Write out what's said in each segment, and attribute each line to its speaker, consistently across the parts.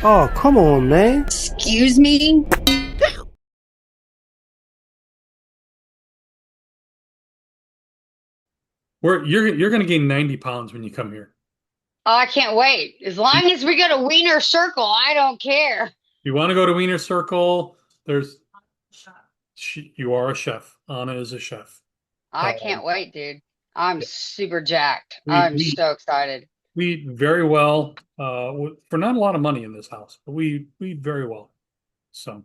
Speaker 1: Oh, come on, man.
Speaker 2: Excuse me?
Speaker 3: You're going to gain 90 pounds when you come here.
Speaker 2: Oh, I can't wait. As long as we go to Wiener Circle, I don't care.
Speaker 3: You want to go to Wiener Circle? There's you are a chef. Anna is a chef.
Speaker 2: I
Speaker 3: Um,
Speaker 2: can't wait, dude. I'm super jacked.
Speaker 3: we
Speaker 2: I'm
Speaker 3: we
Speaker 2: so excited.
Speaker 3: we eat very well for not a lot of money in this house, but we eat very well. So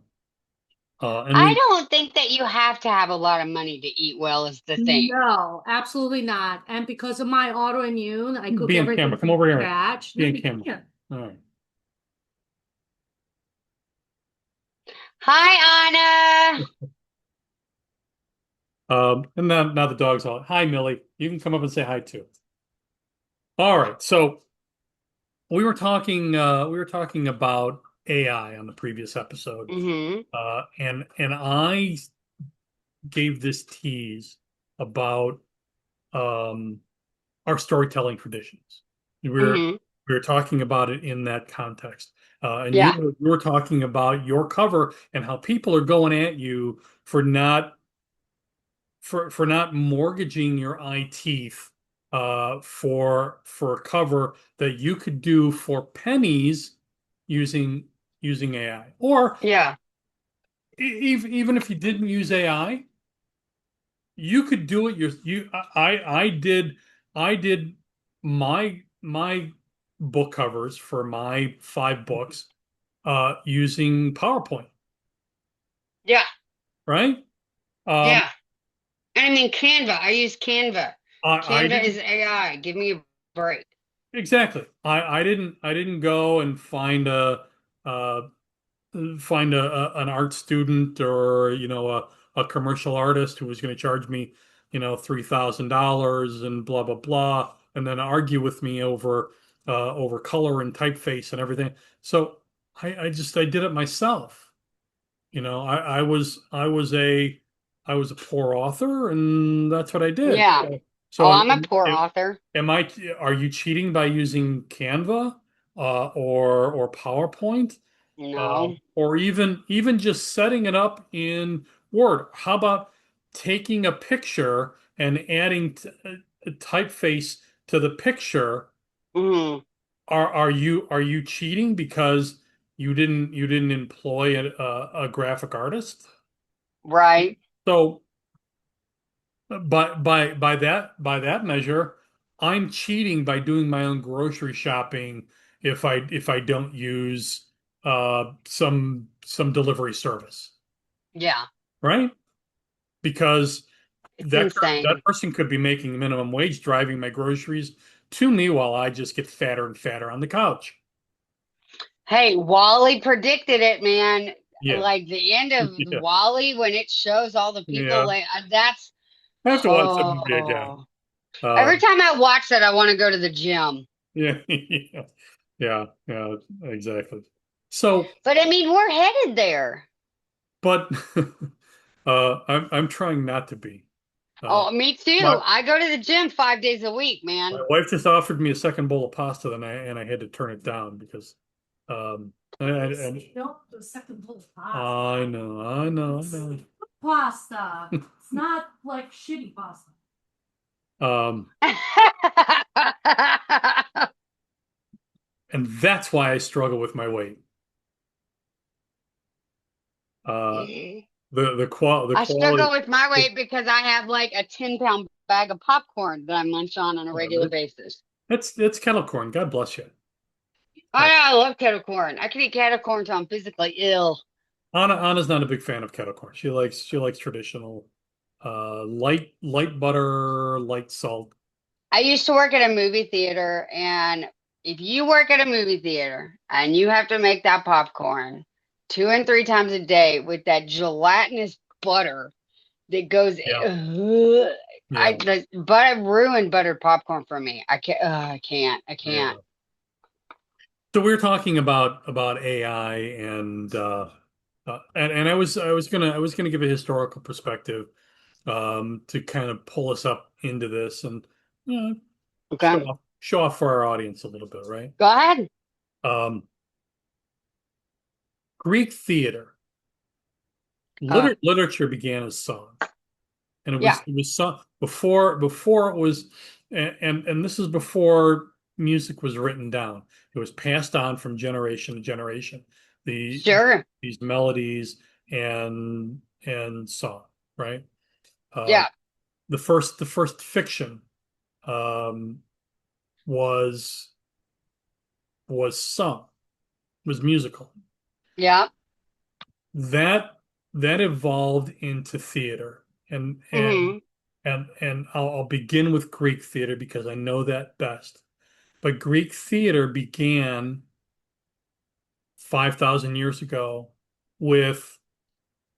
Speaker 3: and
Speaker 2: I
Speaker 3: we
Speaker 2: don't think that you have to have a lot of money to eat well is the thing.
Speaker 4: No, absolutely not. And because of my autoimmune, I cook
Speaker 3: be in
Speaker 4: everything
Speaker 3: camera. Come
Speaker 4: from
Speaker 3: over here.
Speaker 4: scratch.
Speaker 3: Be
Speaker 4: No,
Speaker 3: in
Speaker 4: you
Speaker 3: camera.
Speaker 4: can't.
Speaker 3: All right.
Speaker 2: Hi, Anna.
Speaker 3: And now the dog's all, hi, Millie. You can come up and say hi too. All right. So we were talking about AI on the previous episode.
Speaker 2: Mm-hmm.
Speaker 3: And I gave this tease about um our storytelling traditions. We were
Speaker 2: Mm-hmm.
Speaker 3: we were talking about it in that context. And
Speaker 2: Yeah.
Speaker 3: you were talking about your cover and how people are going at you for not mortgaging your eye teeth for a cover that you could do for pennies using AI. Or
Speaker 2: Yeah.
Speaker 3: even if you didn't use AI, you could do it I did my book covers for my 5 books using PowerPoint,
Speaker 2: Yeah.
Speaker 3: right? Um
Speaker 2: Yeah. And I mean Canva. I use Canva.
Speaker 3: I
Speaker 2: Canva is
Speaker 3: didn't
Speaker 2: AI. Give me a break.
Speaker 3: exactly. I didn't go and uh an art student or a commercial artist who was going to charge me $3,000 and blah blah blah, and then argue with me over color and typeface and everything. So I did it myself. I was a poor author, and that's what I did.
Speaker 2: Yeah.
Speaker 3: So
Speaker 2: Oh, I'm a poor author.
Speaker 3: am I are you cheating by using Canva or PowerPoint?
Speaker 2: No.
Speaker 3: Or even just setting it up in Word. How about taking a picture and adding a typeface to the picture?
Speaker 2: Mm-hmm.
Speaker 3: Are you cheating because you didn't employ a graphic artist?
Speaker 2: Right.
Speaker 3: So by that measure, I'm cheating by doing my own grocery shopping if I don't use some delivery service,
Speaker 2: Yeah.
Speaker 3: right? Because
Speaker 2: It's
Speaker 3: that
Speaker 2: insane.
Speaker 3: person could be making minimum wage driving my groceries to me while I just get fatter and fatter on the couch.
Speaker 2: Hey, Wally predicted it, man.
Speaker 3: Yeah.
Speaker 2: Like the end of
Speaker 3: Yeah.
Speaker 2: Wally when it shows all the people,
Speaker 3: Yeah.
Speaker 2: like that's
Speaker 3: I have to watch the movie again.
Speaker 2: oh. Every
Speaker 3: Um,
Speaker 2: time I watch that, I want to go to the gym.
Speaker 3: yeah, yeah, yeah, exactly. So,
Speaker 2: But I mean, we're headed there.
Speaker 3: but I'm trying not to be. Uh,
Speaker 2: Oh, me too.
Speaker 3: my
Speaker 2: I go to the gym 5 days a week,
Speaker 3: my
Speaker 2: man.
Speaker 3: wife just offered me a second bowl of pasta, and I had to turn it down because and
Speaker 4: Don't do a second bowl of pasta.
Speaker 3: I know, I know, I
Speaker 4: It's
Speaker 3: know.
Speaker 4: pasta. It's not like shitty pasta.
Speaker 3: Um, and that's why I struggle with my weight. Uh, the
Speaker 2: I struggle
Speaker 3: quality.
Speaker 2: with my weight because I have like a 10-pound bag of popcorn that I munch on a regular
Speaker 3: Whatever.
Speaker 2: basis.
Speaker 3: It's kettle corn. God bless you.
Speaker 2: Oh, yeah, I love kettle corn. I can eat kettle corn until I'm physically ill.
Speaker 3: Anna's not a big fan of kettle corn. She likes traditional, light butter, light salt.
Speaker 2: I used to work at a movie theater, and if you work at a movie theater and you have to make that popcorn 2 and 3 times a day with that gelatinous butter that goes,
Speaker 3: Yeah,
Speaker 2: I
Speaker 3: yeah,
Speaker 2: but ruined buttered popcorn for me. I can't. I can't. I can't.
Speaker 3: yeah. So we were talking about AI and I was gonna give a historical perspective to kind of pull us up into this and you know, show
Speaker 2: Okay,
Speaker 3: off show off for our audience a little bit, right?
Speaker 2: go ahead.
Speaker 3: Um, Greek theater,
Speaker 2: Uh,
Speaker 3: literature began as song, and
Speaker 2: yeah,
Speaker 3: it was sung before it was, and this is before music was written down. It was passed on from generation to generation. The
Speaker 2: sure.
Speaker 3: these melodies and song, right? Uh,
Speaker 2: Yeah,
Speaker 3: the first fiction um, was sung, was musical.
Speaker 2: yeah.
Speaker 3: That that evolved into theater, and
Speaker 2: Mm-hmm.
Speaker 3: I'll begin with Greek theater because I know that best. But Greek theater began 5,000 years ago with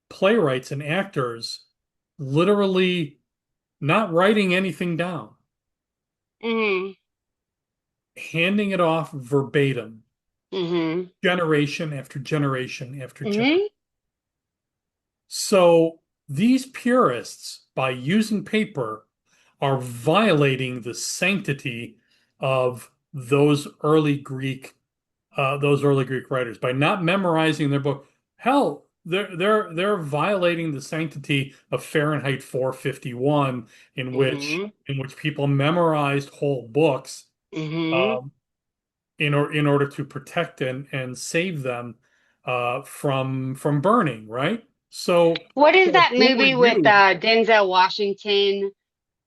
Speaker 3: playwrights and actors literally not writing anything down,
Speaker 2: Mm-hmm.
Speaker 3: handing it off verbatim,
Speaker 2: Mm-hmm.
Speaker 3: generation after generation after generation.
Speaker 2: Mm-hmm.
Speaker 3: So these purists, by using paper, are violating the sanctity of those early Greek writers by not memorizing their book. Hell, they're violating the sanctity of Fahrenheit 451,
Speaker 2: Mm-hmm.
Speaker 3: in which people memorized whole books
Speaker 2: Mm-hmm.
Speaker 3: um, in order to protect and save them from burning, right?
Speaker 2: What is
Speaker 3: So
Speaker 2: that
Speaker 3: who are
Speaker 2: movie with
Speaker 3: you?
Speaker 2: Denzel Washington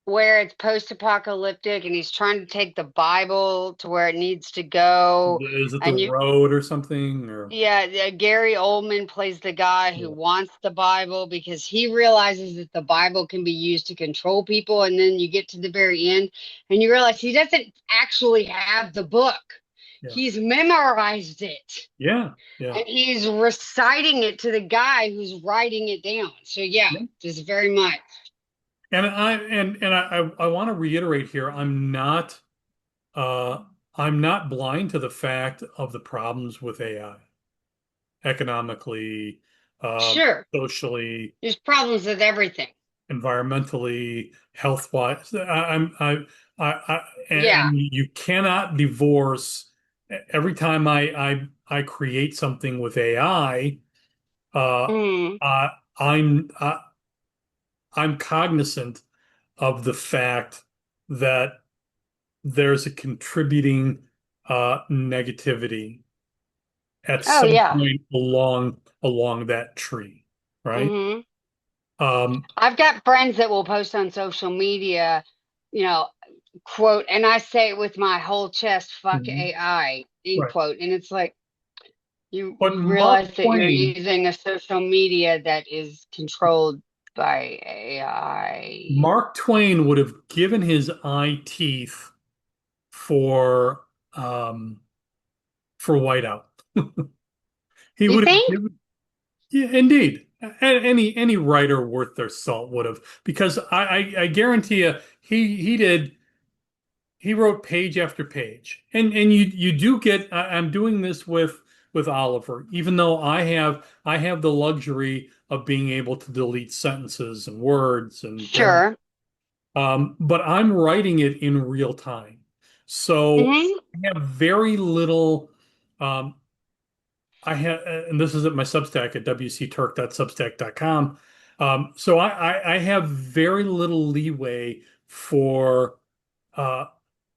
Speaker 2: where it's post-apocalyptic and he's trying to take the Bible to where it needs to go?
Speaker 3: Is it the
Speaker 2: And you,
Speaker 3: road or something? Or
Speaker 2: yeah, Gary Oldman plays the guy who
Speaker 3: yeah,
Speaker 2: wants the Bible because he realizes that the Bible can be used to control people. And then you get to the very end and you realize he doesn't actually have the book.
Speaker 3: yeah,
Speaker 2: He's memorized it
Speaker 3: yeah, yeah.
Speaker 2: and he's reciting it to the guy who's writing it down. So yeah,
Speaker 3: Yeah.
Speaker 2: just very much.
Speaker 3: I want to reiterate here, uh I'm not blind to the fact of the problems with AI economically,
Speaker 2: Sure,
Speaker 3: socially,
Speaker 2: there's problems with everything.
Speaker 3: environmentally, health wise. I
Speaker 2: Yeah.
Speaker 3: and you cannot divorce every time I create something with AI, uh,
Speaker 2: Mm.
Speaker 3: uh, I'm uh, I'm cognizant of the fact that there's a contributing negativity at
Speaker 2: Oh
Speaker 3: some
Speaker 2: yeah.
Speaker 3: point along that tree, right?
Speaker 2: Hmm.
Speaker 3: Um,
Speaker 2: I've got friends that will post on social media, you know, quote, and I say it with my whole chest, fuck
Speaker 3: mhm,
Speaker 2: AI, end
Speaker 3: right.
Speaker 2: quote. And it's like
Speaker 3: But
Speaker 2: you
Speaker 3: Mark
Speaker 2: realize that you're
Speaker 3: Twain,
Speaker 2: using a social media that is controlled by AI.
Speaker 3: Mark Twain would have given his eye teeth for um, Whiteout. He
Speaker 2: You
Speaker 3: would have
Speaker 2: think?
Speaker 3: given, yeah, indeed. Any writer worth their salt would have, because I guarantee you he wrote page after page, and you do get. I'm doing this with Oliver, even though I have the luxury of being able to delete sentences and words and grammar.
Speaker 2: Sure.
Speaker 3: But I'm writing it in real time, so
Speaker 2: Hmm.
Speaker 3: I have very little. Um, I have, and this is at my Substack at wcturk.substack.com. So I have very little leeway uh,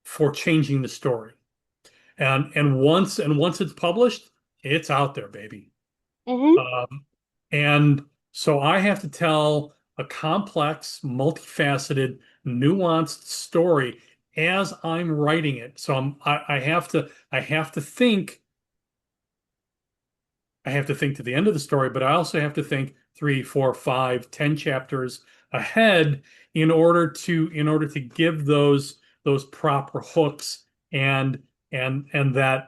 Speaker 3: for changing the story. And once it's published, it's out there, baby.
Speaker 2: Hmm.
Speaker 3: Um, and so I have to tell a complex, multifaceted, nuanced story as I'm writing it. So I have to think to the end of the story, but I also have to think 3, 4, 5, 10 chapters ahead in order to give those proper hooks and that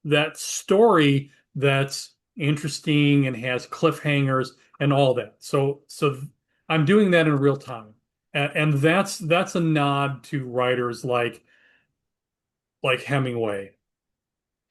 Speaker 3: that story that's interesting and has cliffhangers and all that. So I'm doing that in real time. And that's a nod to writers like Hemingway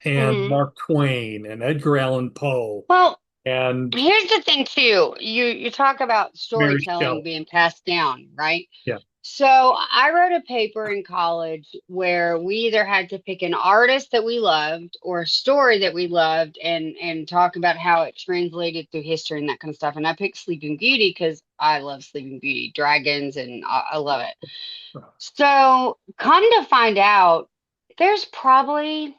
Speaker 3: and
Speaker 2: Hmm.
Speaker 3: Mark Twain and Edgar Allan Poe
Speaker 2: Well,
Speaker 3: and
Speaker 2: here's the thing too. You talk about
Speaker 3: Mary
Speaker 2: storytelling
Speaker 3: Shelley.
Speaker 2: being passed down, right?
Speaker 3: Yeah.
Speaker 2: So I wrote a paper in college where we either had to pick an artist that we loved or a story that we loved and talk about how it translated through history and that kind of stuff. And I picked Sleeping Beauty because I love Sleeping Beauty, dragons, and I love it. So come to find out, there's probably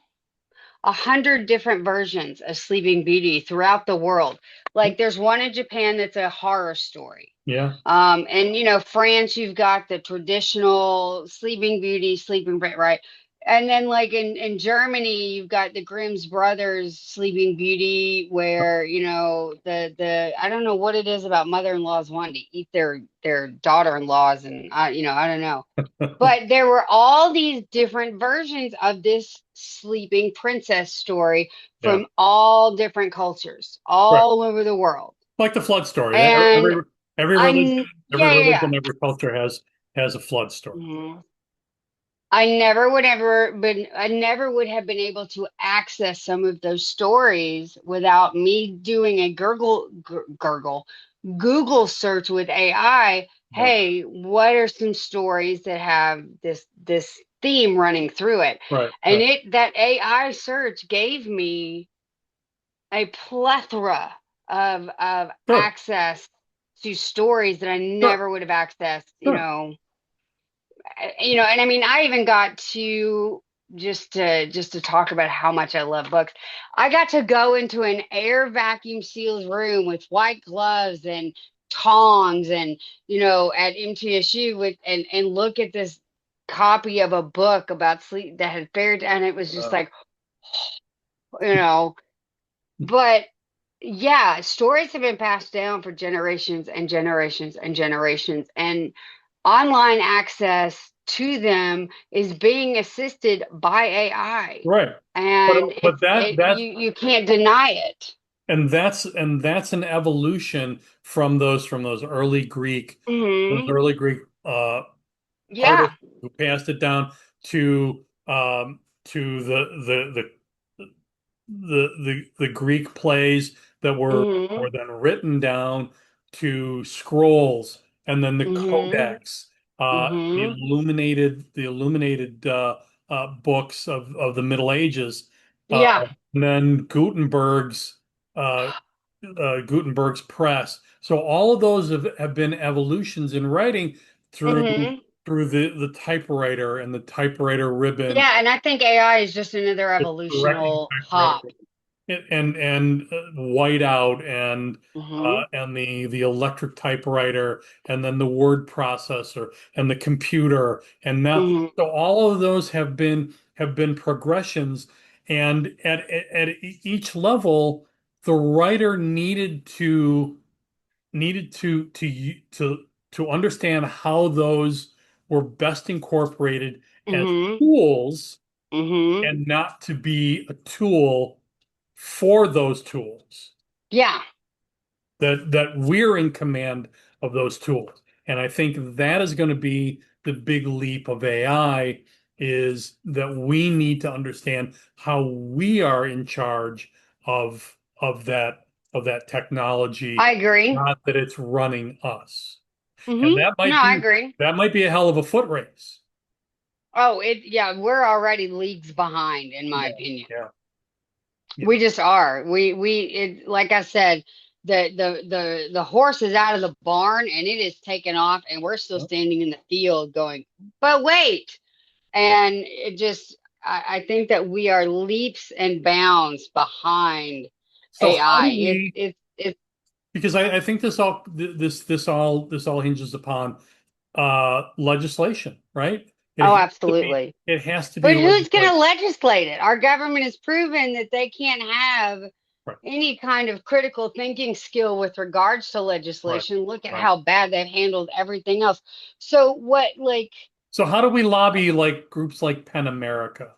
Speaker 2: 100 different versions of Sleeping Beauty throughout the world. Like there's one in Japan that's a horror story.
Speaker 3: Yeah.
Speaker 2: And France, you've got the traditional Sleeping Beauty, Sleeping Beauty, right? And then like in Germany, you've got the Grimm's Brothers Sleeping Beauty, where the I don't know what it is about mother-in-laws wanting to eat their daughter-in-laws, and I don't know. But there were all these different versions of this sleeping princess story
Speaker 3: Yeah.
Speaker 2: from all different cultures,
Speaker 3: Right.
Speaker 2: all over the world.
Speaker 3: Like the flood story.
Speaker 2: And
Speaker 3: Every religion,
Speaker 2: I, yeah, yeah, yeah.
Speaker 3: every culture has a flood story.
Speaker 2: Mhm. I never would have been able to access some of those stories without me doing a Google search with AI.
Speaker 3: Yeah.
Speaker 2: Hey, what are some stories that have this theme running through it?
Speaker 3: Right.
Speaker 2: And
Speaker 3: Right.
Speaker 2: that AI search gave me a plethora of
Speaker 3: Sure.
Speaker 2: access to stories that I
Speaker 3: Sure.
Speaker 2: never would have accessed,
Speaker 3: Sure.
Speaker 2: and I mean, I even got to just to talk about how much I love books. I got to go into an air vacuum sealed room with white gloves and tongs, and at MTSU and look at this copy of a book about sleep that had fared, and it was just like, you know, but yeah, stories have been passed down for generations and generations and generations, and online access to them is being assisted by AI,
Speaker 3: Right.
Speaker 2: and
Speaker 3: But that
Speaker 2: you can't deny it.
Speaker 3: and that's an evolution from those
Speaker 2: Hmm.
Speaker 3: early Greek
Speaker 2: Yeah.
Speaker 3: artists who passed it down to to the Greek plays that
Speaker 2: Hmm.
Speaker 3: were then written down to scrolls, and then the
Speaker 2: Hmm.
Speaker 3: codex,
Speaker 2: Hmm.
Speaker 3: the illuminated books of the Middle Ages,
Speaker 2: Yeah.
Speaker 3: and then uh, Gutenberg's press. So all of those have been evolutions in writing through
Speaker 2: Hmm.
Speaker 3: the typewriter and the typewriter ribbon,
Speaker 2: Yeah, and I think AI is just another
Speaker 3: the directing
Speaker 2: evolutional hop.
Speaker 3: typewriter, and whiteout,
Speaker 2: Hmm.
Speaker 3: and the electric typewriter, and then the word processor and the computer, and now
Speaker 2: Hmm.
Speaker 3: so all of those have been progressions, and at each level the writer needed to understand how those were best incorporated as
Speaker 2: Hmm.
Speaker 3: tools,
Speaker 2: Hmm.
Speaker 3: and not to be a tool for those tools,
Speaker 2: Yeah.
Speaker 3: that we're in command of those tools. And I think that is going to be the big leap of AI, is that we need to understand how we are in charge of that
Speaker 2: I
Speaker 3: technology,
Speaker 2: agree.
Speaker 3: not that it's running us. And
Speaker 2: Hmm. No, I agree.
Speaker 3: that might be a hell of a foot race.
Speaker 2: Oh, yeah, we're already leagues behind, in my
Speaker 3: Yeah,
Speaker 2: opinion.
Speaker 3: yeah, yeah.
Speaker 2: We just are. Like I said, the horse is out of the barn and it is taken off, and we're still standing in the field going, but wait. And I think that we are leaps and bounds behind
Speaker 3: So how
Speaker 2: AI.
Speaker 3: do we?
Speaker 2: It's
Speaker 3: Because I think this all hinges upon legislation, right?
Speaker 2: Oh, absolutely.
Speaker 3: It has to be
Speaker 2: But who's going
Speaker 3: legislation.
Speaker 2: to legislate it? Our government has proven that they can't have
Speaker 3: Right,
Speaker 2: any kind of critical thinking skill with regards to
Speaker 3: right,
Speaker 2: legislation. Look at
Speaker 3: right.
Speaker 2: how bad they've handled everything else. So what, like,
Speaker 3: So how do we lobby like groups like Pen America,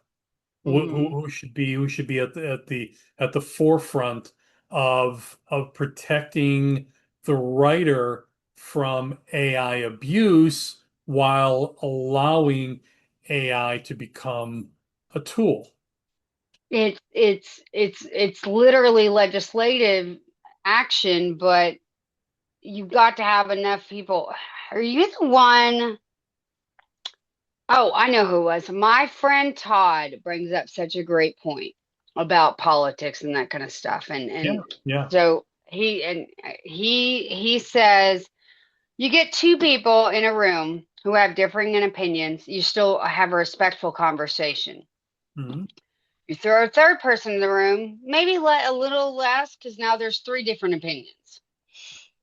Speaker 2: hmm
Speaker 3: who should be at the forefront of protecting the writer from AI abuse while allowing AI to become a tool?
Speaker 2: it's literally legislative action, but you've got to have enough people. Are you the one? Oh, I know who it was. My friend Todd brings up such a great point about politics and that kind of stuff.
Speaker 3: Yeah,
Speaker 2: And
Speaker 3: yeah,
Speaker 2: so he says you get two people in a room who have differing opinions, you still have a respectful conversation.
Speaker 3: hmm
Speaker 2: You throw a third person in the room, maybe let a little less because now there's three different opinions.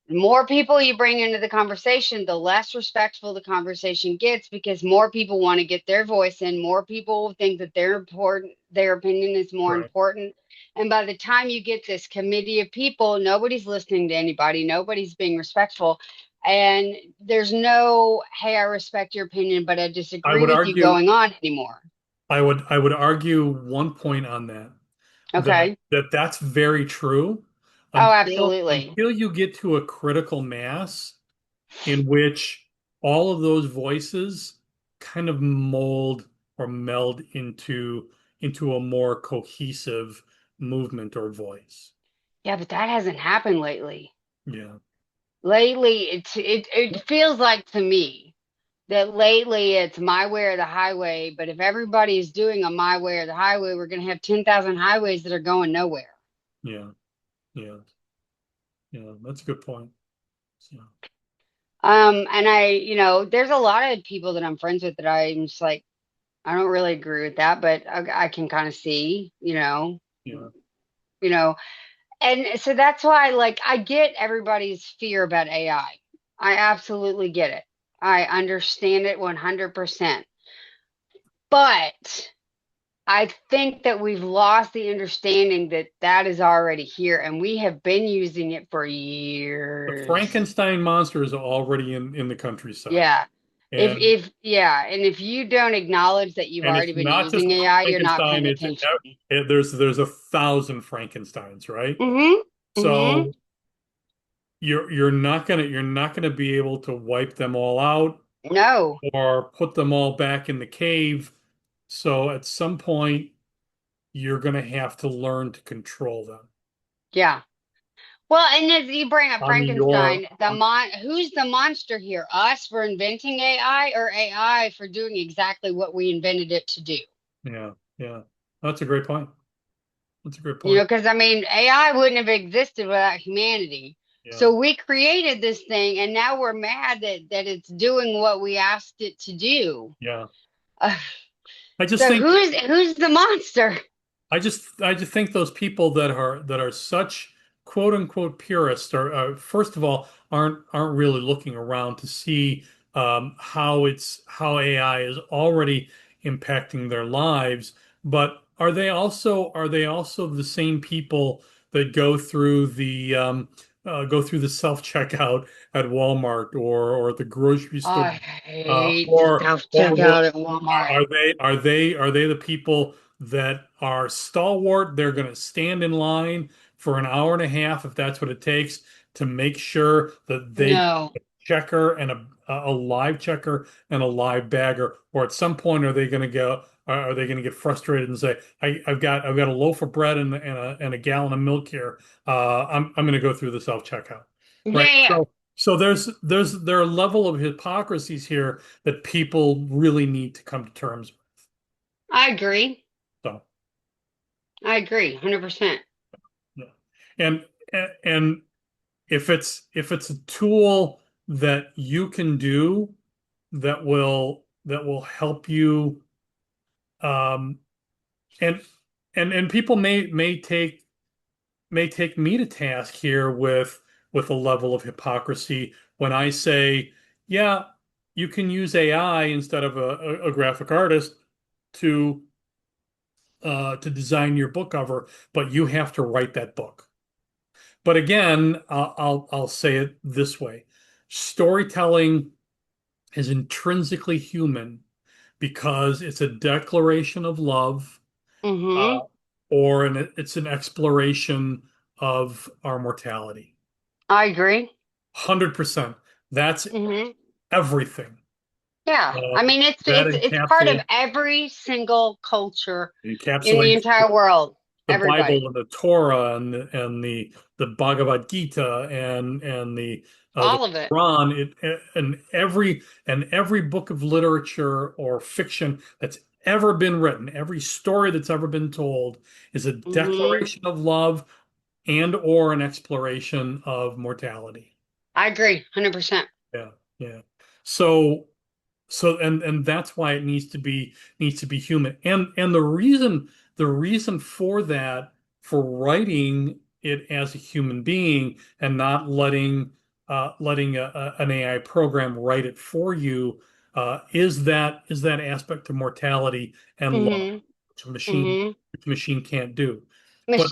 Speaker 2: The more people you bring into the conversation, the less respectful the conversation gets because more people want to get their voice in. More people think that they're important, their opinion is more
Speaker 3: right.
Speaker 2: important. And by the time you get this committee of people, nobody's listening to anybody, nobody's being respectful. And there's no, hey, I respect your opinion, but I
Speaker 3: I
Speaker 2: disagree
Speaker 3: would
Speaker 2: with you
Speaker 3: argue,
Speaker 2: going on anymore.
Speaker 3: I would argue one point on that,
Speaker 2: Okay.
Speaker 3: that's very true
Speaker 2: Oh, absolutely.
Speaker 3: until you get to a critical mass in which all of those voices kind of mold or meld into a more cohesive movement or voice.
Speaker 2: Yeah, but that hasn't happened lately.
Speaker 3: Yeah.
Speaker 2: Lately, it feels like to me that lately it's my way or the highway. But if everybody's doing a my way or the highway, we're going to have 10,000 highways that are going nowhere.
Speaker 3: Yeah. Yeah. Yeah. That's a good point. Yeah.
Speaker 2: And there's a lot of people that I'm friends with that I'm just like, I don't really agree with that, but I can kind of see,
Speaker 3: Yeah.
Speaker 2: you know, and so that's why, like, I get everybody's fear about AI. I absolutely get it. I understand it 100%. But I think that we've lost the understanding that that is already here and we have been using it for
Speaker 3: The
Speaker 2: years.
Speaker 3: Frankenstein monster is already in the countryside.
Speaker 2: Yeah.
Speaker 3: And
Speaker 2: And if you don't acknowledge that you've
Speaker 3: and it's
Speaker 2: already been
Speaker 3: not just
Speaker 2: using
Speaker 3: one
Speaker 2: AI, you're not
Speaker 3: Frankenstein,
Speaker 2: paying attention.
Speaker 3: there's a thousand Frankensteins, right?
Speaker 2: Mm-hmm. Mm-hmm.
Speaker 3: So you're not gonna be able to wipe them all out
Speaker 2: No.
Speaker 3: or put them all back in the cave. So at some point you're gonna have to learn to control them.
Speaker 2: Yeah. Well, and as you bring up
Speaker 3: I mean, your
Speaker 2: Frankenstein, who's the monster here? Us for inventing AI or AI for doing exactly what we invented it to do?
Speaker 3: yeah, yeah. That's a great point. That's a great
Speaker 2: You know,
Speaker 3: point.
Speaker 2: because I mean, AI wouldn't have existed without humanity.
Speaker 3: Yeah,
Speaker 2: So we created this thing, and now we're mad that it's doing what we asked it to do.
Speaker 3: yeah.
Speaker 2: Uh,
Speaker 3: I just
Speaker 2: so
Speaker 3: think
Speaker 2: who's the monster?
Speaker 3: I just think those people that are such quote unquote purists are first of all aren't really looking around to see how AI is already impacting their lives, but are they also the same people that go through the self checkout at Walmart or at the grocery
Speaker 2: Oh,
Speaker 3: store
Speaker 2: I hate the self
Speaker 3: or
Speaker 2: checkout at Walmart.
Speaker 3: are they the people that are stalwart? They're going to stand in line for an hour and a half if that's what it takes to make sure that they get
Speaker 2: No,
Speaker 3: a checker and a live checker and a live bagger. Or at some point, are they going to go? Are they going to get frustrated and say, I've got a loaf of bread and a gallon of milk here. I'm going to go through the self checkout, right?
Speaker 2: yeah,
Speaker 3: So there are a level of hypocrisies here that people really need to come to terms with.
Speaker 2: I agree.
Speaker 3: So
Speaker 2: I agree, 100%.
Speaker 3: yeah. And and if it's a tool that you can do that will help you um and and people may take me to task here with a level of hypocrisy when I say, yeah, you can use AI instead of a graphic artist to to design your book cover, but you have to write that book. But again, I'll say it this way: storytelling is intrinsically human because it's a declaration of love,
Speaker 2: Mm-hmm.
Speaker 3: uh, or it's an exploration of our mortality.
Speaker 2: I agree.
Speaker 3: 100%. That's
Speaker 2: Mm-hmm.
Speaker 3: everything.
Speaker 2: Yeah.
Speaker 3: Uh,
Speaker 2: I mean,
Speaker 3: that
Speaker 2: it's part of
Speaker 3: encapsulates
Speaker 2: every single culture in the
Speaker 3: encapsulates
Speaker 2: entire world.
Speaker 3: the Bible
Speaker 2: Everybody.
Speaker 3: and the Torah and the Bhagavad Gita and The
Speaker 2: All of it.
Speaker 3: Quran, and every book of literature or fiction that's ever been written, every story that's ever been told is a
Speaker 2: Hmm.
Speaker 3: declaration of love and or an exploration of mortality.
Speaker 2: I agree, 100%.
Speaker 3: Yeah, yeah. So and that's why it needs to be human. And the reason for that, for writing it as a human being and not letting an AI program write it for you, is that aspect of mortality and love,
Speaker 2: Hmm.
Speaker 3: which a machine
Speaker 2: Hmm.
Speaker 3: which a machine can't do. But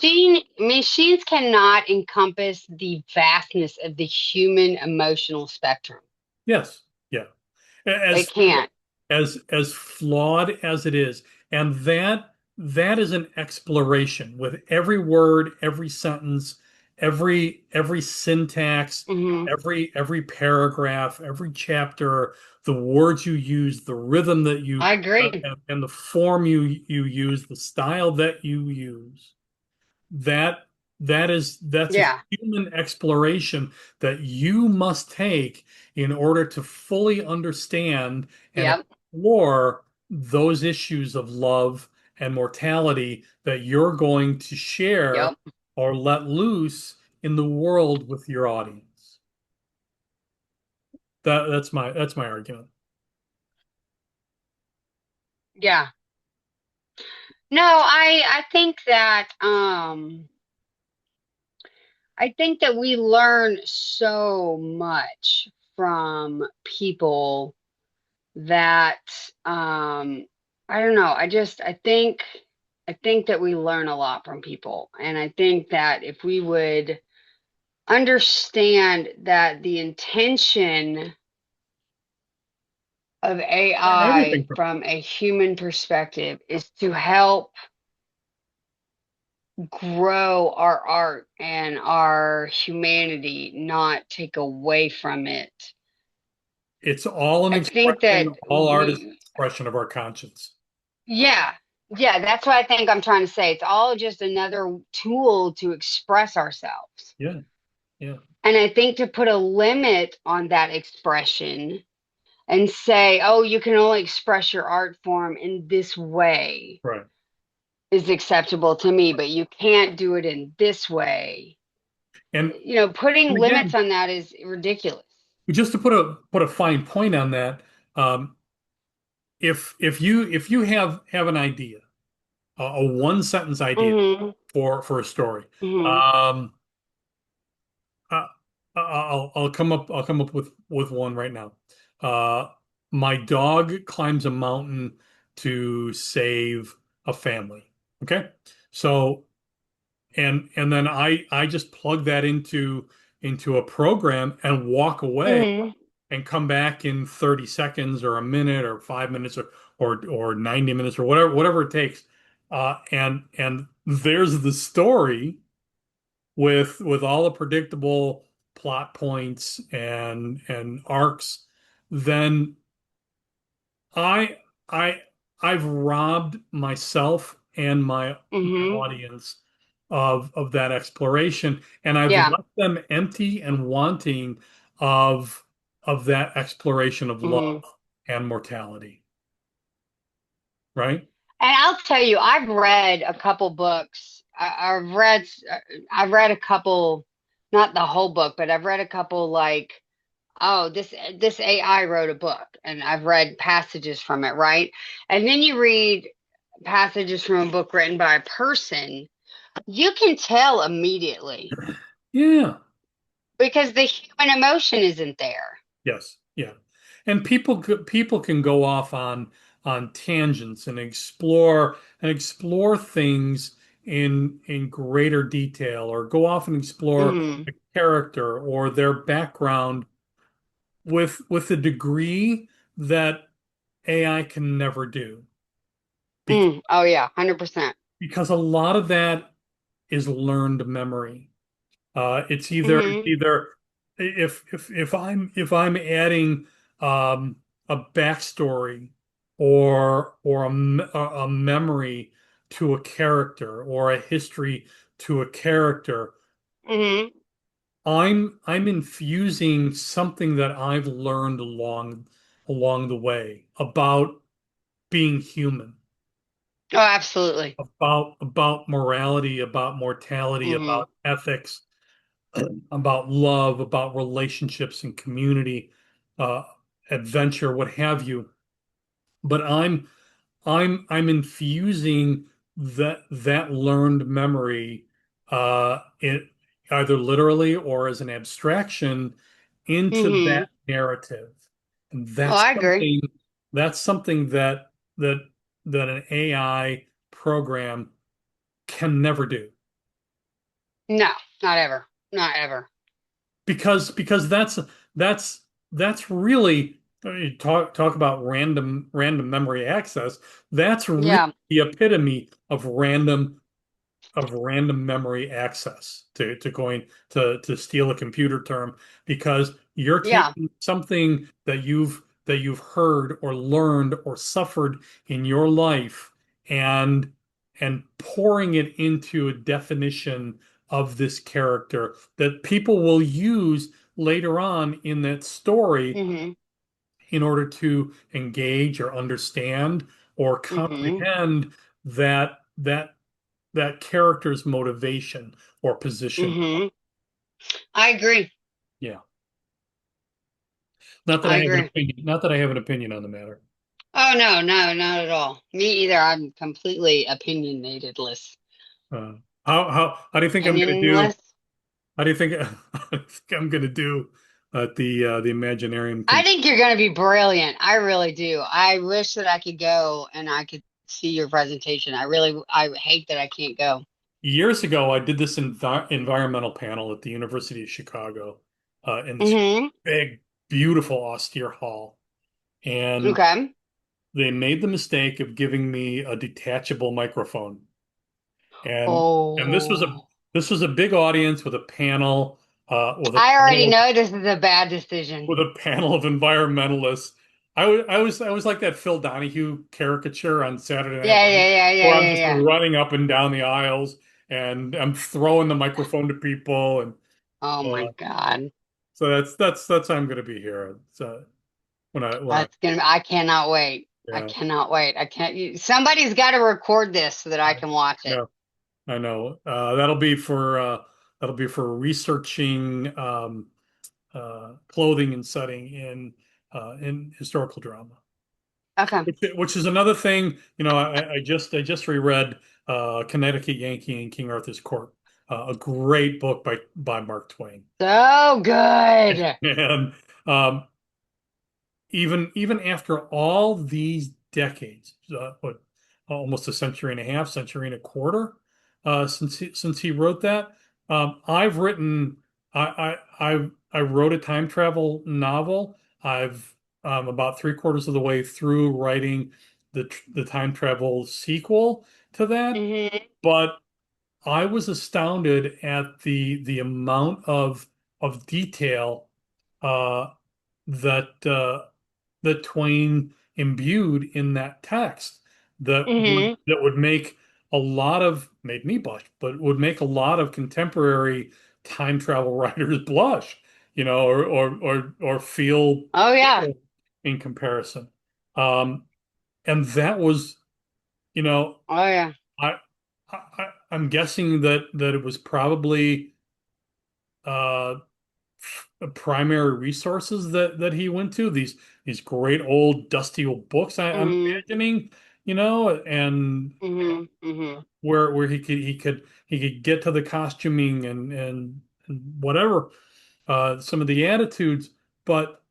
Speaker 2: Machines cannot encompass the vastness of the human emotional spectrum.
Speaker 3: yes, yeah.
Speaker 2: They
Speaker 3: As
Speaker 2: can't.
Speaker 3: as flawed as it is, and that is an exploration with every word, every sentence, every syntax,
Speaker 2: Hmm.
Speaker 3: every paragraph, every chapter, the words you use, the rhythm that you
Speaker 2: I agree.
Speaker 3: and the form you use, the style that you use. that that's a
Speaker 2: Yeah.
Speaker 3: human exploration that you must take in order to fully understand and
Speaker 2: Yep.
Speaker 3: explore those issues of love and mortality that you're going to share
Speaker 2: Yep.
Speaker 3: or let loose in the world with your audience. That's my argument.
Speaker 2: Yeah. No, I think that we learn so much from people that I don't know. I think that we learn a lot from people. And I think that if we would understand that the intention of AI
Speaker 3: Everything.
Speaker 2: from a human perspective is to help grow our art and our humanity, not take away from it.
Speaker 3: It's all an
Speaker 2: I think that
Speaker 3: expression, all art is an expression of our conscience.
Speaker 2: yeah, yeah, that's what I think I'm trying to say. It's all just another tool to express ourselves.
Speaker 3: Yeah, yeah,
Speaker 2: And I think to put a limit on that expression and say, oh, you can only express your art form in this way
Speaker 3: right.
Speaker 2: is acceptable to me, but you can't do it in this way.
Speaker 3: And
Speaker 2: Putting
Speaker 3: and
Speaker 2: limits
Speaker 3: again,
Speaker 2: on that is ridiculous.
Speaker 3: just to put a fine point on that, um, if you have an idea, a one sentence idea
Speaker 2: Hmm.
Speaker 3: for a story,
Speaker 2: Hmm.
Speaker 3: um, I, I'll come up with one right now. Uh, my dog climbs a mountain to save a family. Okay, so and then I just plug that into a program and walk away
Speaker 2: Hmm.
Speaker 3: and come back in 30 seconds or a minute or 5 minutes or 90 minutes or whatever it takes. And there's the story with all the predictable plot points and arcs. Then I I I've robbed myself and my
Speaker 2: Hmm.
Speaker 3: audience of that exploration, and I've
Speaker 2: Yeah.
Speaker 3: left them empty and wanting of of that exploration of love
Speaker 2: Hmm.
Speaker 3: and mortality, right?
Speaker 2: And I'll tell you, I've read a couple books. I've read a couple, not the whole book, but I've read a couple like, oh, this AI wrote a book, and I've read passages from it, right? And then you read passages from a book written by a person, you can tell immediately
Speaker 3: Yeah.
Speaker 2: because the human emotion isn't there.
Speaker 3: Yes, yeah. And people can go off on tangents and explore things in greater detail, or go off and explore
Speaker 2: Hmm.
Speaker 3: a character or their background with a degree that AI can never do. Be-
Speaker 2: Mm. Oh yeah, 100%.
Speaker 3: because a lot of that is learned memory. It's either it's
Speaker 2: Hmm.
Speaker 3: either if I'm adding a backstory or a memory to a character or a history to a character,
Speaker 2: Hmm.
Speaker 3: I'm infusing something that I've learned along the way about being human,
Speaker 2: Oh, absolutely.
Speaker 3: about morality, about mortality,
Speaker 2: Mm-hmm.
Speaker 3: about ethics, about love, about relationships and community, uh, adventure, what have you. But I'm infusing that learned memory it either literally or as an abstraction into
Speaker 2: Mm-hmm.
Speaker 3: that narrative. And
Speaker 2: Oh, I agree.
Speaker 3: that's something that that an AI program can never do.
Speaker 2: No, not ever. Not ever.
Speaker 3: Because that's that's really you talk about random memory access. That's really
Speaker 2: Yeah.
Speaker 3: the epitome of random memory access to going to steal a computer term because you're
Speaker 2: Yeah.
Speaker 3: taking something that you've heard or learned or suffered in your life and pouring it into a definition of this character that people will use later on in that story
Speaker 2: Mm-hmm.
Speaker 3: in order to engage or understand or
Speaker 2: Mm-hmm.
Speaker 3: comprehend that that character's motivation or position.
Speaker 2: Mm-hmm. I agree.
Speaker 3: Yeah. Not that I
Speaker 2: I
Speaker 3: have an
Speaker 2: agree.
Speaker 3: opinion, not that I have an opinion on the matter.
Speaker 2: Oh no, no, not at all. Me either. I'm completely opinionatedless.
Speaker 3: Uh, how do you think I'm going to do?
Speaker 2: Opinionless.
Speaker 3: How do you think, how do you think I'm going to do at the Imaginarium
Speaker 2: I
Speaker 3: con
Speaker 2: think you're going to be brilliant. I really do. I wish that I could go and I could see your presentation. I hate that I can't go.
Speaker 3: years ago? I did this environmental panel at the University of Chicago in this
Speaker 2: Mm-hmm.
Speaker 3: big, beautiful, austere hall, and
Speaker 2: Okay.
Speaker 3: they made the mistake of giving me a detachable microphone. And
Speaker 2: Oh,
Speaker 3: this was a big audience with a panel
Speaker 2: I already know this is a bad decision.
Speaker 3: with a panel of environmentalists. I was like that Phil Donahue caricature on Saturday Night
Speaker 2: Yeah,
Speaker 3: Live,
Speaker 2: yeah, yeah, yeah,
Speaker 3: where I'm
Speaker 2: yeah,
Speaker 3: just
Speaker 2: yeah.
Speaker 3: running up and down the aisles and I'm throwing the microphone to people, and
Speaker 2: Oh my
Speaker 3: uh,
Speaker 2: God.
Speaker 3: so that's how I'm going to be here. So when I
Speaker 2: That's gonna, I cannot wait. I
Speaker 3: yeah,
Speaker 2: cannot wait. I can't, somebody's got to record this so that I can watch it.
Speaker 3: no, I know that'll be for researching clothing and setting in historical drama.
Speaker 2: Okay.
Speaker 3: Which is another thing, you know, I just reread Connecticut Yankee and King Arthur's Court, a great book by Mark Twain.
Speaker 2: So good.
Speaker 3: And um, even after all these decades, what almost a century and a half, century and a quarter, since he wrote that, I've written I wrote a time travel novel. I've about three-quarters of the way through writing the time travel sequel to that,
Speaker 2: Hmm.
Speaker 3: but I was astounded at the amount of detail uh, that that Twain imbued in that text
Speaker 2: Hmm.
Speaker 3: that would make a lot of made me blush, but would make a lot of contemporary time travel writers blush, you know, or feel
Speaker 2: Oh yeah.
Speaker 3: ill in comparison. Um, and that was, you know,
Speaker 2: Oh yeah.
Speaker 3: I, I'm guessing that it was probably uh primary resources that he went to these great old dusty old books I'm
Speaker 2: Hmm.
Speaker 3: imagining, you know, and
Speaker 2: Hmm. Hmm.
Speaker 3: where he could get to the costuming and whatever some of the attitudes, but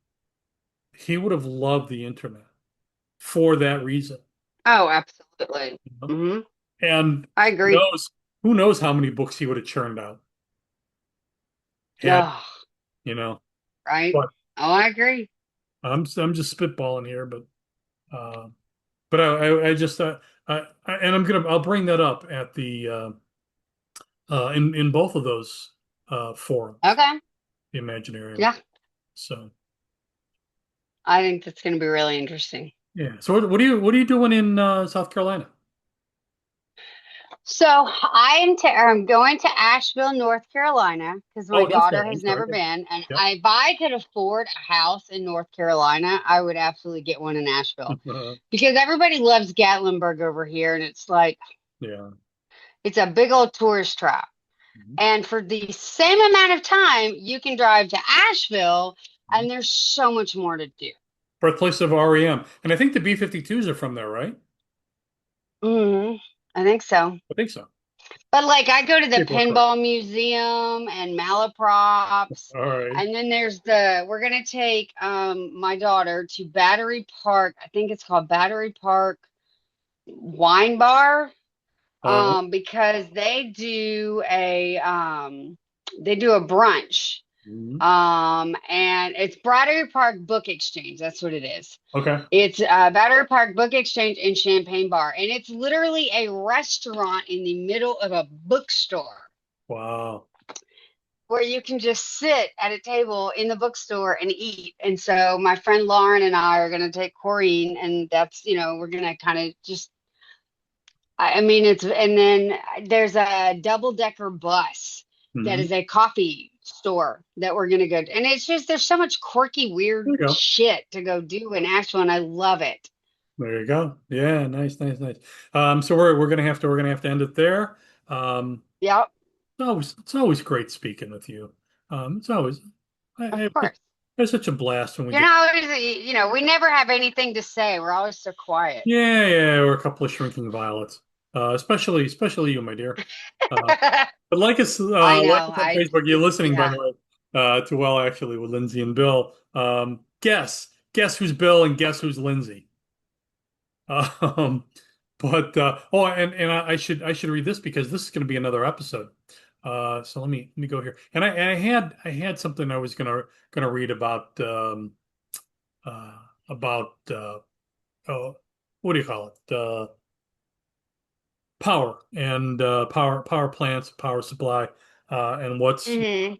Speaker 3: he would have loved the internet for that reason,
Speaker 2: Oh, absolutely.
Speaker 3: you know?
Speaker 2: Hmm.
Speaker 3: And
Speaker 2: I agree.
Speaker 3: who knows how many books he would have churned out had,
Speaker 2: Oh,
Speaker 3: you know,
Speaker 2: right.
Speaker 3: but
Speaker 2: Oh, I agree.
Speaker 3: I'm just spitballing here, uh but I just and I'll bring that up at the in both of those forums,
Speaker 2: Okay.
Speaker 3: the Imaginarium.
Speaker 2: Yeah.
Speaker 3: So
Speaker 2: I think that's going to be really interesting.
Speaker 3: yeah. So what are you doing in South Carolina?
Speaker 2: So I'm going to Asheville, North Carolina, because my
Speaker 3: Oh, North
Speaker 2: daughter
Speaker 3: Carolina.
Speaker 2: has
Speaker 3: I'm sorry.
Speaker 2: never been. And
Speaker 3: Yep.
Speaker 2: if I could afford a house in North Carolina, I would absolutely get one in Asheville because everybody loves Gatlinburg over here, and it's like
Speaker 3: Yeah.
Speaker 2: it's a big old tourist trap.
Speaker 3: Mhm.
Speaker 2: And for the same amount of time, you can drive to Asheville,
Speaker 3: Mhm.
Speaker 2: and there's so much more to do.
Speaker 3: Birthplace of REM. And I think the B-52s are from there, right?
Speaker 2: hmm I think so.
Speaker 3: I think so.
Speaker 2: But like I go to the
Speaker 3: People are correct.
Speaker 2: pinball museum and malaprops,
Speaker 3: All right.
Speaker 2: and then we're gonna take my daughter to Battery Park. I think it's called Battery Park Wine Bar.
Speaker 3: All right.
Speaker 2: Because they do a brunch.
Speaker 3: Mhm.
Speaker 2: And it's Battery Park Book Exchange. That's what it is.
Speaker 3: Okay.
Speaker 2: It's Battery Park Book Exchange and Champagne Bar, and it's literally a restaurant in the middle of a bookstore
Speaker 3: Wow.
Speaker 2: where you can just sit at a table in the bookstore and eat. And so my friend Lauren and I are going to take Corrine, and we're going to kind of just, I mean, and then there's a double-decker bus that
Speaker 3: Mhm.
Speaker 2: is a coffee store that we're going to go to. And it's just, there's so much quirky,
Speaker 3: There
Speaker 2: weird
Speaker 3: you go.
Speaker 2: shit to go do in Asheville, and I love it.
Speaker 3: There you go. Yeah, nice, nice, nice. So we're gonna have to end it there.
Speaker 2: Yep,
Speaker 3: It's always great speaking with you. It's always I
Speaker 2: of
Speaker 3: have such,
Speaker 2: course.
Speaker 3: I have such a blast when we
Speaker 2: You're
Speaker 3: get.
Speaker 2: not always, we never have anything to say. We're always so quiet.
Speaker 3: Yeah, yeah, we're a couple of shrinking violets. Especially you, my dear. Uh, but
Speaker 2: I
Speaker 3: like
Speaker 2: know.
Speaker 3: us on Facebook. You're listening, by
Speaker 2: Yeah.
Speaker 3: the way, to Well Actually with Lindsay and Bill. Guess who's Bill and guess who's Lindsay. Um, and I should read this because this is going to be another episode. So let me go here. And I had something I was gonna read uh, about oh, what do you call it? Power and power plants, power supply, and
Speaker 2: hmm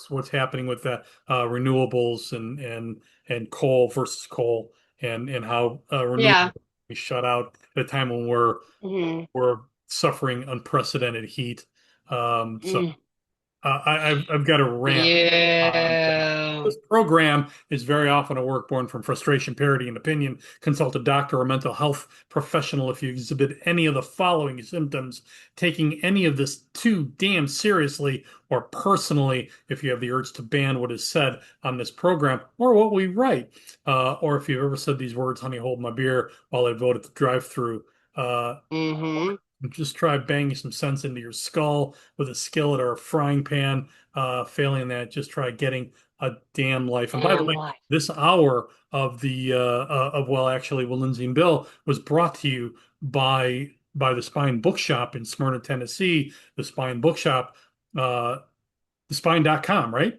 Speaker 3: what's happening with that renewables and coal versus coal and how
Speaker 2: Yeah.
Speaker 3: renewables be shut out at a time when we're suffering unprecedented heat. So
Speaker 2: hmm
Speaker 3: I've got a rant on that.
Speaker 2: Yeah.
Speaker 3: This program is very often a work born from frustration, parity, and opinion. Consult a doctor or mental health professional if you exhibit any of the following symptoms, taking any of this too damn seriously, or personally, if you have the urge to ban what is said on this program or what we write. Or if you've ever said these words, honey, hold my beer while I vote at the drive-through. Uh,
Speaker 2: hmm
Speaker 3: just try banging some sense into your skull with a skillet or a frying pan. Failing that, just try getting a damn life. And by the
Speaker 2: Damn
Speaker 3: way,
Speaker 2: life.
Speaker 3: this hour of the of Well Actually with Lindsay and Bill was brought to you by the Spine Bookshop in Smyrna, Tennessee. The Spine Bookshop, uh, thespine.com, right?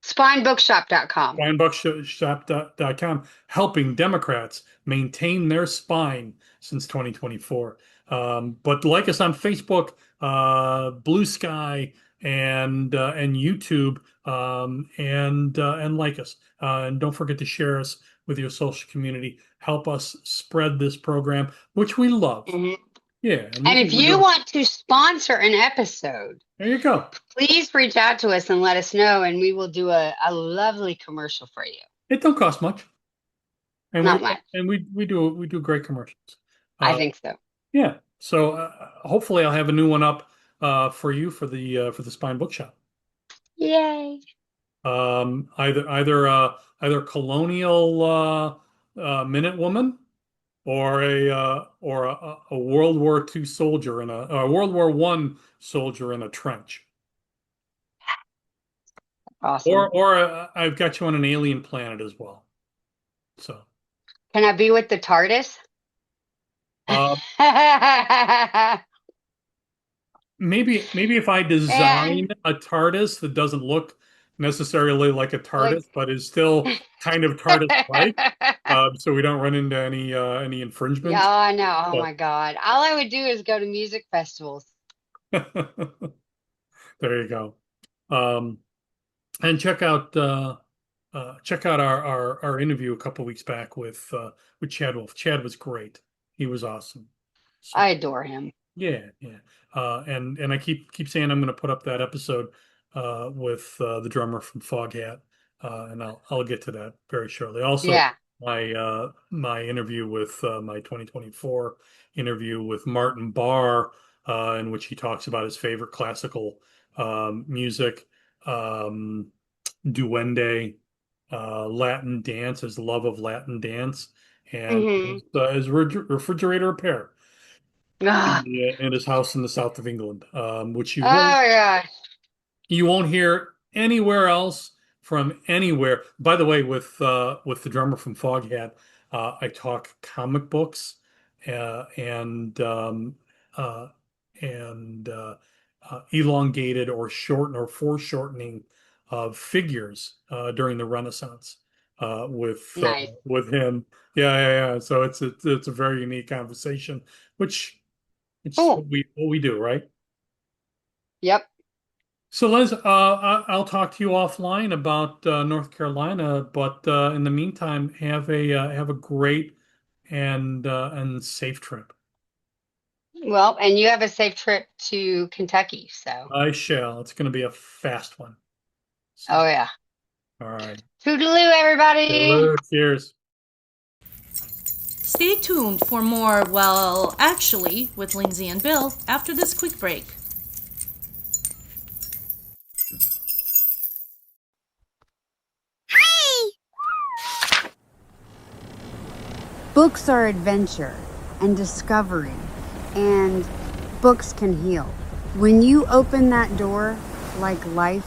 Speaker 2: Spinebookshop.com.
Speaker 3: Spinebookshop.com, helping Democrats maintain their spine since 2024. But like us on Facebook, Bluesky, and YouTube, and like us. And don't forget to share us with your social community. Help us spread this program, which we love.
Speaker 2: hmm
Speaker 3: Yeah, and we
Speaker 2: And
Speaker 3: think
Speaker 2: if
Speaker 3: we're
Speaker 2: you
Speaker 3: doing.
Speaker 2: want to sponsor an episode,
Speaker 3: There you go.
Speaker 2: please reach out to us and let us know, and we will do a lovely commercial for you.
Speaker 3: It don't cost much, and we
Speaker 2: Not much.
Speaker 3: and we do great commercials.
Speaker 2: I
Speaker 3: Uh,
Speaker 2: think so.
Speaker 3: Yeah. So hopefully I'll have a new one up for you for the Spine Bookshop.
Speaker 2: Yay.
Speaker 3: Either colonial minute woman or a World War II soldier in a World War One soldier in a trench. Or
Speaker 2: Awesome.
Speaker 3: or I've got you on an alien planet as well. So
Speaker 2: Can I be with the TARDIS?
Speaker 3: uh, maybe if I design
Speaker 2: And
Speaker 3: a TARDIS that doesn't look necessarily like a
Speaker 2: like,
Speaker 3: TARDIS, but is still kind of TARDIS-like, so we don't run into any
Speaker 2: yeah,
Speaker 3: infringements.
Speaker 2: I know. Oh
Speaker 3: But
Speaker 2: my God. All I would do is go to music festivals.
Speaker 3: there you go. Um, and check out our interview a couple weeks back with Chad Wolf. Chad was great. He was awesome.
Speaker 2: I
Speaker 3: So
Speaker 2: adore him.
Speaker 3: Yeah, yeah. And I keep saying I'm going to put up that episode with the drummer from Foghat, and I'll get to that very shortly. Also,
Speaker 2: Yeah.
Speaker 3: my interview with my 2024 interview with Martin Barr, in which he talks about his favorite classical music, um, duende, Latin dance, his love of Latin dance, and
Speaker 2: Hmm.
Speaker 3: his refrigerator repair
Speaker 2: Ah.
Speaker 3: in his house in the south of England, which
Speaker 2: Oh yeah.
Speaker 3: you won't hear anywhere else from anywhere. By the way, with the drummer from Foghat, I talk comic books and uh, and elongated or shorten or foreshortening of figures during the Renaissance
Speaker 2: Nice.
Speaker 3: with him. Yeah, yeah, yeah. So it's a very unique conversation, which is
Speaker 2: Cool.
Speaker 3: what we do, right?
Speaker 2: Yep.
Speaker 3: So, Liz, I'll talk to you offline about North Carolina, but in the meantime, have a great and safe trip.
Speaker 2: Well, and you have a safe trip to Kentucky. So,
Speaker 3: I shall. It's going to be a fast one.
Speaker 2: oh
Speaker 3: So,
Speaker 2: yeah.
Speaker 3: all right.
Speaker 2: Toodaloo, everybody.
Speaker 3: Hello, cheers.
Speaker 1: Stay tuned for more, well, actually, with Lindsay and Bill after this quick break.
Speaker 5: Books are adventure and discovery, and books can heal. When you open that door, like life,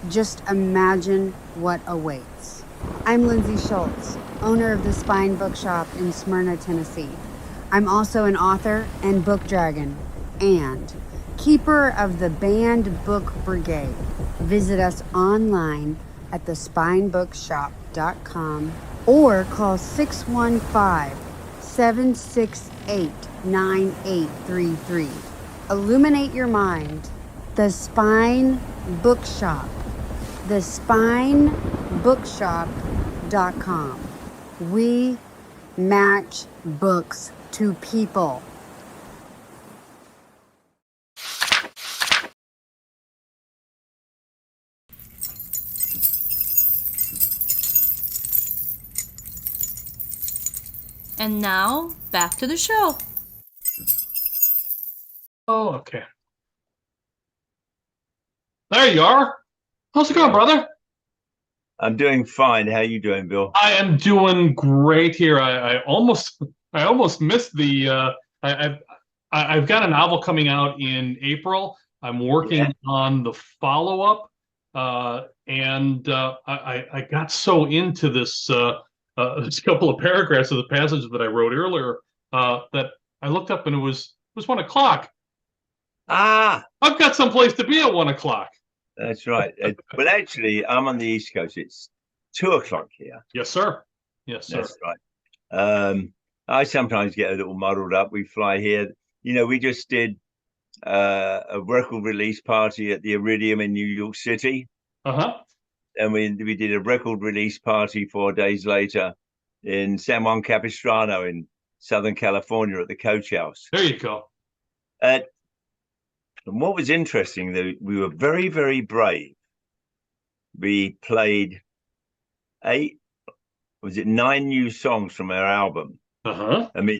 Speaker 5: just imagine what awaits. I'm Lindsay Schultz, owner of the Spine Bookshop in Smyrna, Tennessee. I'm also an author and book dragon, and keeper of the Banned Book Brigade. Visit us online at thespinebookshop.com or call 615-768-9833. Illuminate your mind. The Spine Bookshop. Thespinebookshop.com. We match books to people.
Speaker 1: And now, back to the show.
Speaker 3: Oh, okay. There you are. How's it going, brother?
Speaker 6: I'm doing fine. How you doing, Bill?
Speaker 3: I am doing great here. I almost missed the I've got a novel coming out in April. I'm
Speaker 6: Yeah.
Speaker 3: working on the follow-up, and I got so into this couple of paragraphs of the passage that I wrote earlier that I looked up and it was 1 o'clock.
Speaker 6: Ah,
Speaker 3: I've got someplace to be at 1 o'clock.
Speaker 6: that's right. Well, actually, I'm on the East Coast. It's 2 o'clock here.
Speaker 3: Yes, sir. Yes, sir.
Speaker 6: That's right. I sometimes get a little muddled up. We fly here. We just did a record release party at the Iridium in New York City,
Speaker 3: Uh-huh.
Speaker 6: and we did a record release party 4 days later in San Juan Capistrano in Southern California at the Coach House.
Speaker 3: There you go.
Speaker 6: And what was interesting, though, we were very, very brave. We played 9 new songs from our album.
Speaker 3: Uh-huh.
Speaker 6: I mean,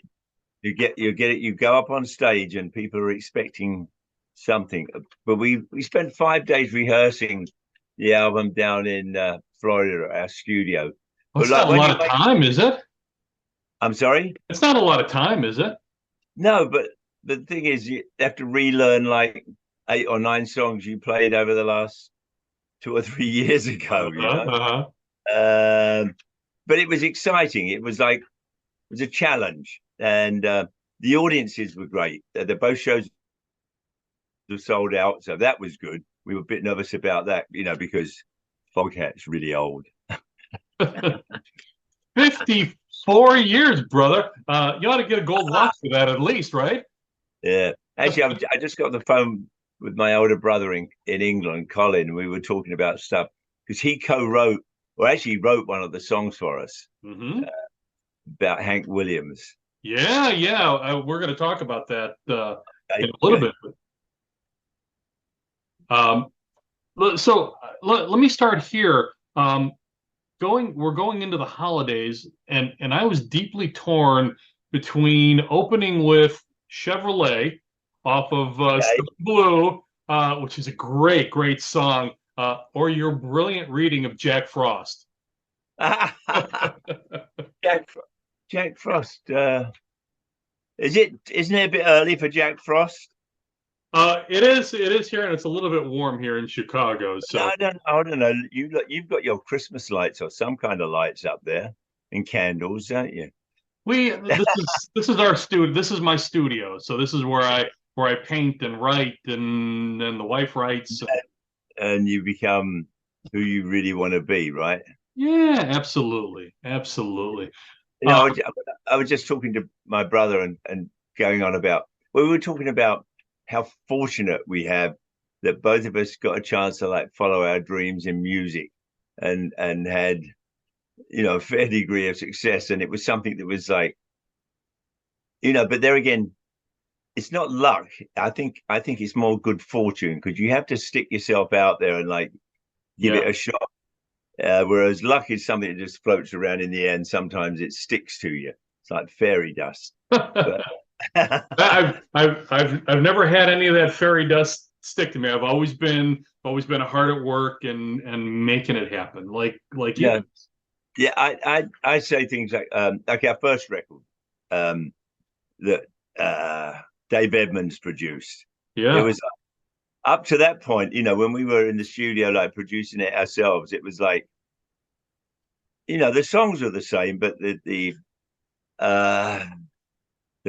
Speaker 6: you go up on stage and people are expecting something. But we spent 5 days rehearsing the album down in Florida at our studio.
Speaker 3: Well,
Speaker 6: But
Speaker 3: it's
Speaker 6: like
Speaker 3: not a lot of time, is it?
Speaker 6: I'm sorry?
Speaker 3: It's not a lot of time, is it?
Speaker 6: No, but the thing is, you have to relearn like 8 or 9 songs you played over the last 2 or 3 years ago,
Speaker 3: Uh-huh.
Speaker 6: But it was exciting. It was a challenge, and the audiences were great. Both shows were sold out, so that was good. We were a bit nervous about that, because Foghat's really old.
Speaker 3: 54 years, brother. You ought to get a gold watch for that at least, right?
Speaker 6: Yeah. Actually, I just got the phone with my older brother in England, Colin. We were talking about stuff because he co-wrote, or actually wrote one of the songs for us about Hank Williams.
Speaker 3: Yeah. We're going to talk about that a little bit. Um, so let me start here. We're going into the holidays, and I was deeply torn between opening with Chevrolet off of
Speaker 6: Okay.
Speaker 3: Stone Blue, which is a great song, or your brilliant reading of Jack Frost.
Speaker 6: Jack, Jack Frost. Isn't it a bit early for Jack Frost?
Speaker 3: It is here, and it's a little bit warm here in Chicago.
Speaker 6: No,
Speaker 3: So
Speaker 6: I don't know. You've got your Christmas lights or some kind of lights up there and candles, don't you?
Speaker 3: this is our studio. This is my studio. So this is where I paint and write, and the wife writes.
Speaker 6: And you become who you really want to be, right?
Speaker 3: Yeah, absolutely, absolutely.
Speaker 6: You know, I was just talking to my brother and going on about, well, we were talking about how fortunate we have that both of us got a chance to like follow our dreams in music and had, you know, a fair degree of success. And it was something that was like, you know, but there again, it's not luck. I think it's more good fortune because you have to stick yourself out there and like give
Speaker 3: Yeah.
Speaker 6: it a shot. Whereas luck is something that just floats around in the air and sometimes it sticks to you. It's like fairy dust. But
Speaker 3: I've never had any of that fairy dust stick to me. I've always been hard at work and making it happen. Like you.
Speaker 6: yeah, yeah. I say things like our first record that Dave Edmunds produced. It
Speaker 3: Yeah.
Speaker 6: was up to that point, you know, when we were in the studio, like producing it ourselves. It was like, you know, the songs were the same, but the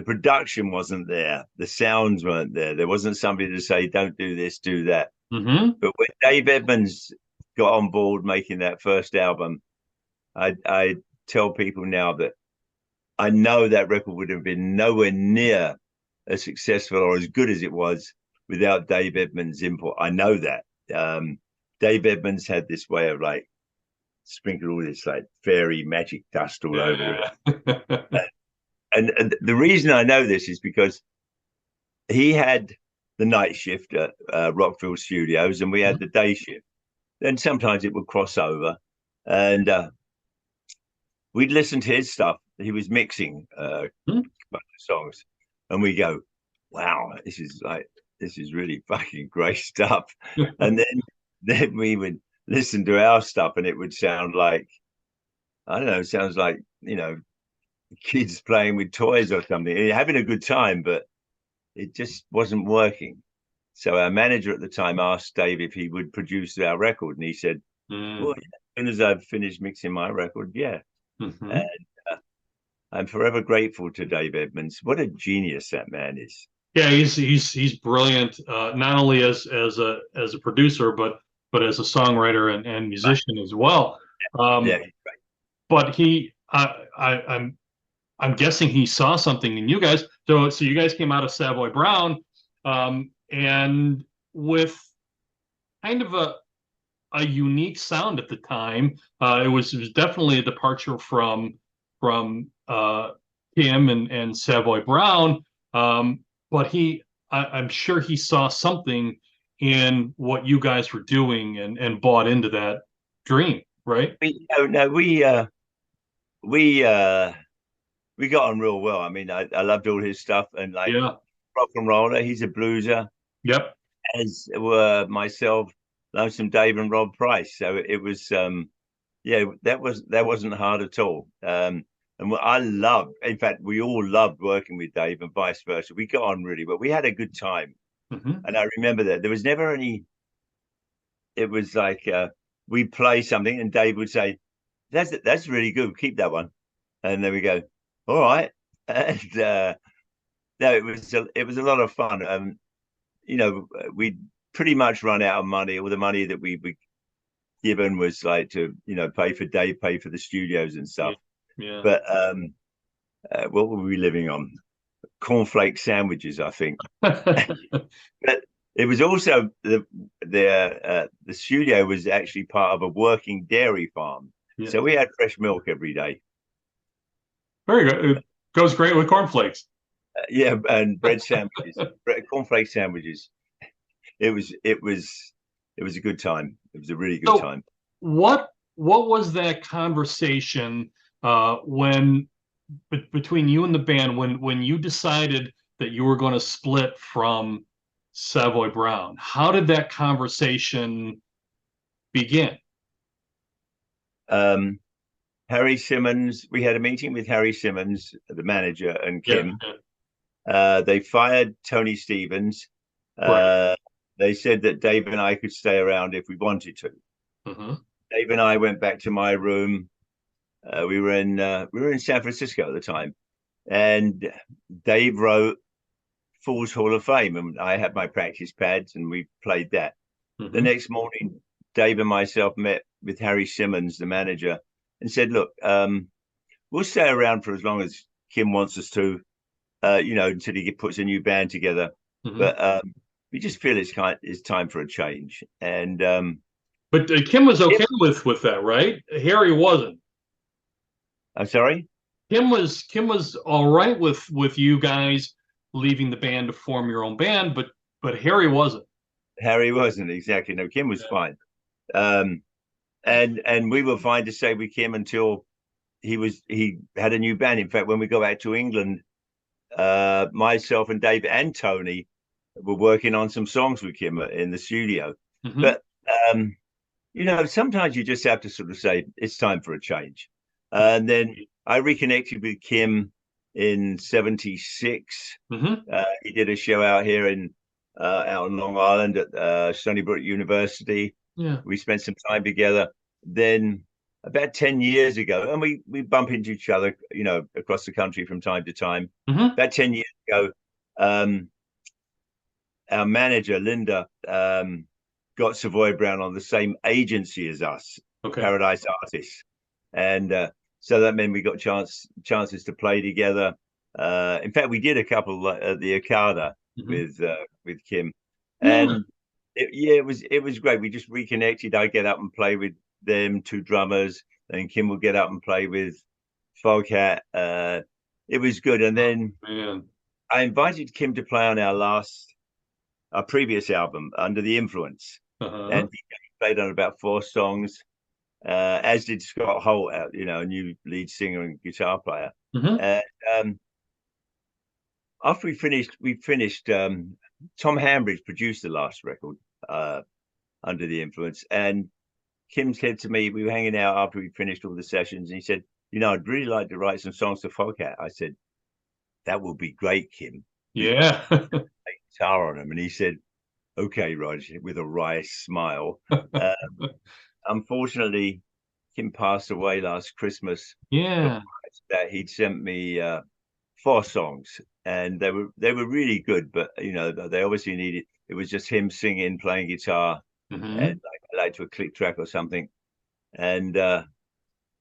Speaker 6: production wasn't there. The sounds weren't there. There wasn't somebody to say, "Don't do this, do that."
Speaker 3: Mm-hmm.
Speaker 6: But when Dave Edmunds got on board making that first album, I tell people now that I know that record would have been nowhere near as successful or as good as it was without Dave Edmunds' input. I know that. Dave Edmunds had this way of like sprinkle all this like fairy magic dust all over it.
Speaker 3: Yeah.
Speaker 6: And the reason I know this is because he had the night shift at Rockville Studios and we had the day shift. Then sometimes it would cross over and we'd listen to his stuff. He was mixing songs and we go, wow, this is really fucking great stuff. And then we would listen to our stuff and it would sound like, I don't know, it sounds like, you know, kids playing with toys or something, having a good time, but it just wasn't working. So our manager at the time asked Dave if he would produce our record, and he said, "Well, as soon as I've finished mixing my record, yeah."
Speaker 3: Mm-hmm.
Speaker 6: And I'm forever grateful to Dave Edmunds. What a genius that man is.
Speaker 3: Yeah, he's brilliant, not only as a producer, but as a songwriter and musician as well.
Speaker 6: Yeah,
Speaker 3: But I'm guessing he saw something in you guys. So you guys came out of Savoy Brown, and with kind of a unique sound at the time. It was definitely a departure from him and Savoy Brown. But I'm sure he saw something in what you guys were doing and bought into that dream, right?
Speaker 6: We got on real well. I mean, I loved all his stuff and like
Speaker 3: Yeah.
Speaker 6: rock and roller. He's a blueser,
Speaker 3: Yep.
Speaker 6: as were myself, Lonesome Dave and Rob Price. So it was, yeah, that wasn't hard at all. And what I loved, in fact, we all loved working with Dave and vice versa. We got on really well. We had a good time,
Speaker 3: Mm-hmm.
Speaker 6: and I remember that there was never any. It was like we play something, and Dave would say, "That's really good. Keep that one," and then we go, "All right." And no, it was a lot of fun. You know, we pretty much run out of money. All the money that we were given was like to, you know, pay for Dave, pay for the studios and stuff.
Speaker 3: Yeah.
Speaker 6: But what were we living on? Cornflake sandwiches, I think. But it was also the studio was actually part of a working dairy farm,
Speaker 3: Yeah.
Speaker 6: so we had fresh milk every day.
Speaker 3: Very good. It goes great with cornflakes.
Speaker 6: Yeah, and bread sandwiches, cornflake sandwiches. It was a good time. It was a really good
Speaker 3: So
Speaker 6: time.
Speaker 3: what was that conversation when between you and the band when you decided that you were going to split from Savoy Brown? How did that conversation begin?
Speaker 6: Um, Harry Simmons, we had a meeting with Harry Simmons, the manager, and
Speaker 3: Yeah,
Speaker 6: Kim.
Speaker 3: yeah,
Speaker 6: They fired Tony Stevens.
Speaker 3: right.
Speaker 6: Uh, they said that Dave and I could stay around if we wanted to.
Speaker 3: Uh-huh.
Speaker 6: Dave and I went back to my room. We were in San Francisco at the time, and Dave wrote Fools Hall of Fame, and I had my practice pads, and we played that. The
Speaker 3: Uh-huh.
Speaker 6: next morning, Dave and myself met with Harry Simmons, the manager, and said, "Look, we'll stay around for as long as Kim wants us to, until he puts a new band together.
Speaker 3: Uh-huh.
Speaker 6: But we just feel it's time for a change." And
Speaker 3: But Kim was
Speaker 6: Kim,
Speaker 3: okay with that, right? Harry wasn't.
Speaker 6: I'm sorry,
Speaker 3: Kim was all right with you guys leaving the band to form your own band, but Harry wasn't.
Speaker 6: Harry wasn't exactly. No, Kim was fine. Um, and we were fine to stay with Kim until he had a new band. In fact, when we go back to England, myself and Dave and Tony were working on some songs with Kim in the studio.
Speaker 3: Mm-hmm.
Speaker 6: But um, sometimes you just have to sort of say it's time for a change. And then I reconnected with Kim in '76.
Speaker 3: Mm-hmm.
Speaker 6: He did a show out here out on Long Island at Stony Brook University.
Speaker 3: Yeah.
Speaker 6: We spent some time together. Then about 10 years ago, and we bump into each other, across the country from time to time.
Speaker 3: Mm-hmm.
Speaker 6: About 10 years ago, our manager, Linda, got Savoy Brown on the same agency as us,
Speaker 3: Okay.
Speaker 6: Paradise Artists. And so that meant we got chances to play together. In fact, we did a couple at the Arcada with Kim.
Speaker 3: Yeah.
Speaker 6: And it was great. We just reconnected. I get up and play with them, two drummers, and Kim will get up and play with Foghat. It was good. And then
Speaker 3: Man.
Speaker 6: I invited Kim to play on our previous album, Under the Influence,
Speaker 3: Uh-huh.
Speaker 6: and he played on about 4 songs, as did Scott Holt, a new lead singer and guitar player.
Speaker 3: Mm-hmm.
Speaker 6: And after we finished. Tom Hambridge produced the last record, Under the Influence, and Kim said to me, we were hanging out after we finished all the sessions, and he said, I'd really like to write some songs for Foghat. I said, that would be great, Kim.
Speaker 3: Yeah.
Speaker 6: Guitar on them. And he said, okay, Roger, with a wry smile. Unfortunately, Kim passed away last Christmas.
Speaker 3: Yeah.
Speaker 6: That he'd sent me 4 songs, and they were really good, but they obviously needed. It was just him singing, playing guitar,
Speaker 3: Mm-hmm.
Speaker 6: and like to a click track or something. And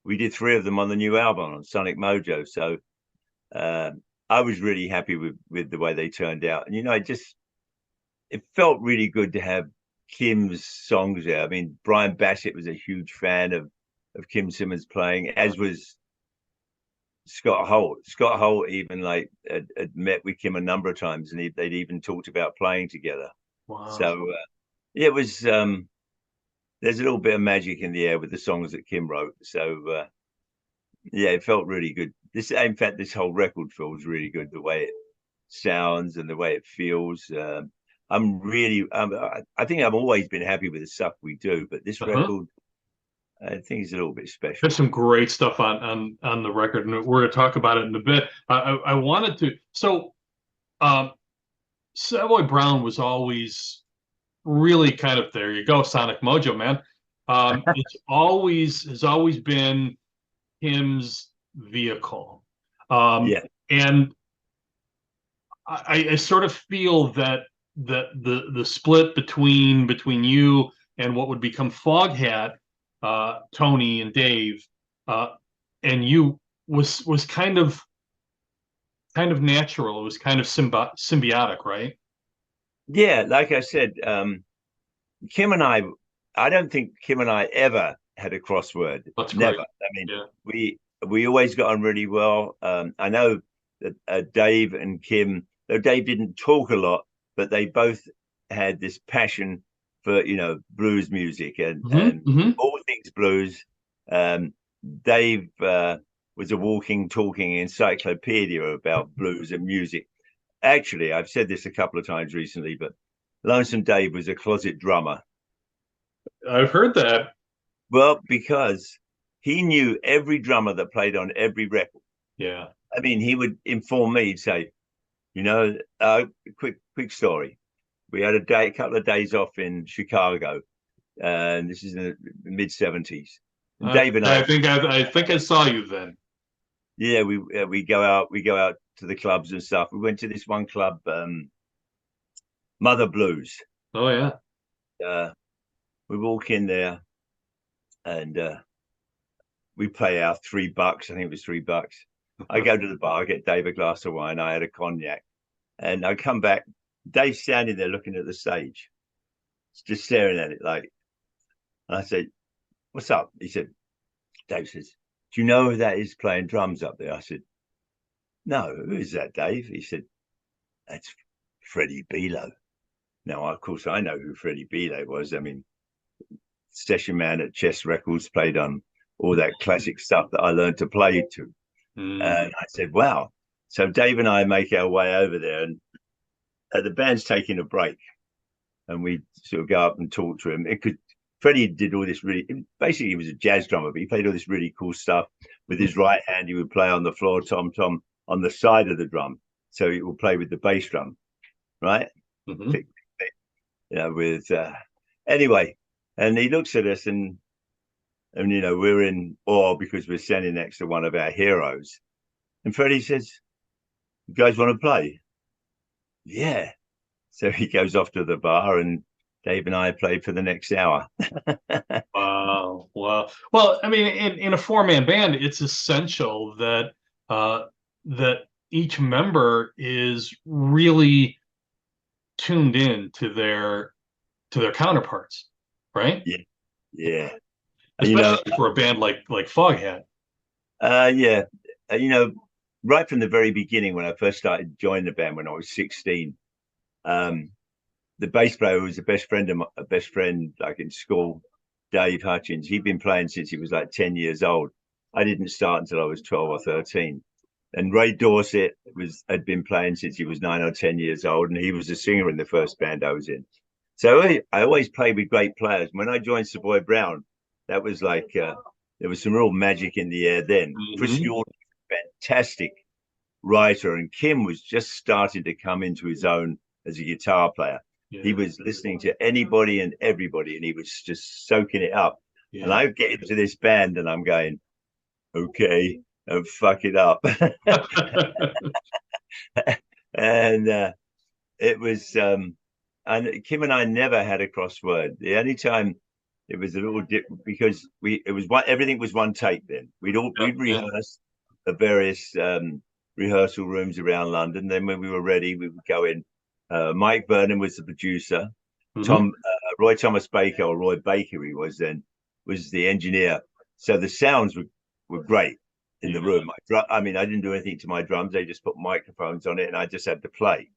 Speaker 6: we did 3 of them on the new album on Sonic Mojo. So I was really happy with the way they turned out, and it felt really good to have Kim's songs there. I mean, Brian Bassett was a huge fan of Kim Simmons playing, as was Scott Holt. Scott Holt even had met with Kim a number of times, and they'd even talked about playing together.
Speaker 3: Wow.
Speaker 6: So it was. There's a little bit of magic in the air with the songs that Kim wrote. So it felt really good. In fact, this whole record feels really good. The way it sounds and the way it feels. I think I've always been happy with the stuff we do, but this record, I think, is a little bit special.
Speaker 3: There's some great stuff on the record, and we're going to talk about it in a bit. I wanted to. So, Savoy Brown was always really kind of, there you go, Sonic Mojo, man. Has always been Kim's vehicle. And I sort of feel that the split between you and what would become Foghat, Tony and Dave, and you was kind of natural. It was kind of symbiotic, right?
Speaker 6: Yeah, like I said, Kim and I don't think Kim and I ever had a crossword.
Speaker 3: That's
Speaker 6: Never.
Speaker 3: great.
Speaker 6: I mean,
Speaker 3: Yeah.
Speaker 6: we always got on really well. I know Dave and Kim, though Dave didn't talk a lot, but they both had this passion for, blues music and all things blues. Dave was a walking, talking encyclopedia about blues and music. Actually, I've said this a couple of times recently, but Lonesome Dave was a closet drummer.
Speaker 3: I've heard that.
Speaker 6: Well, because he knew every drummer that played on every record.
Speaker 3: Yeah.
Speaker 6: I mean, he would inform me, he'd say, quick story. We had a couple of days off in Chicago, and this is in the mid-70s. Dave and
Speaker 3: I think I saw you then.
Speaker 6: Yeah, we go out to the clubs and stuff. We went to this one club, Mother Blues.
Speaker 3: Oh yeah.
Speaker 6: We walk in there, and we pay our $3. I think it was $3. I go to the bar, get Dave a glass of wine. I had a cognac, and I come back. Dave's standing there looking at the stage, just staring at it like. And I said, "What's up?" He said, Dave says, "Do you know who that is playing drums up there?" I said, "No, who is that, Dave?" He said, "That's Freddie Below." Now, of course, I know who Freddie Below was. I mean, session man at Chess Records, played on all that classic stuff that I learned to play to. And I said, "Wow." So Dave and I make our way over there, and the band's taking a break, and we sort of go up and talk to him. Freddie did all this basically he was a jazz drummer, but he played all this really cool stuff. With his right hand, he would play on the floor, tom on the side of the drum. So he would play with the bass drum, right? Anyway, and he looks at us and we're in awe because we're standing next to one of our heroes. And Freddie says, "You guys want to play?" Yeah. So he goes off to the bar, and Dave and I played for the next hour.
Speaker 3: Wow. Well, I mean, in a four-man band, it's essential that that each member is really tuned in to their counterparts, right?
Speaker 6: Yeah.
Speaker 3: Especially for a band like Foghat.
Speaker 6: Yeah. Right from the very beginning, when I first started joining the band when I was 16, the bass player was a best friend like in school, Dave Hutchins. He'd been playing since he was like 10 years old. I didn't start until I was 12 or 13. And Ray Dorset had been playing since he was 9 or 10 years old, and he was a singer in the first band I was in. So I always played with great players. When I joined Savoy Brown, that was like there was some real magic in the air then. Chris Jordan, fantastic writer, and Kim was just starting to come into his own as a guitar player. Yeah. He was listening to anybody and everybody, and he was just soaking it up. Yeah. And I get into this band, and I'm going, okay, and fuck it up. And it was, and Kim and I never had a crossword. The only time it was a little different because everything was one take then. We'd rehearse at various rehearsal rooms around London. Then when we were ready, we would go in. Mike Vernon was the producer. Roy Thomas Baker, or Roy Baker he was then, was the engineer. So the sounds were great in the room. I didn't do anything to my drums. They just put microphones on it, and I just had to play.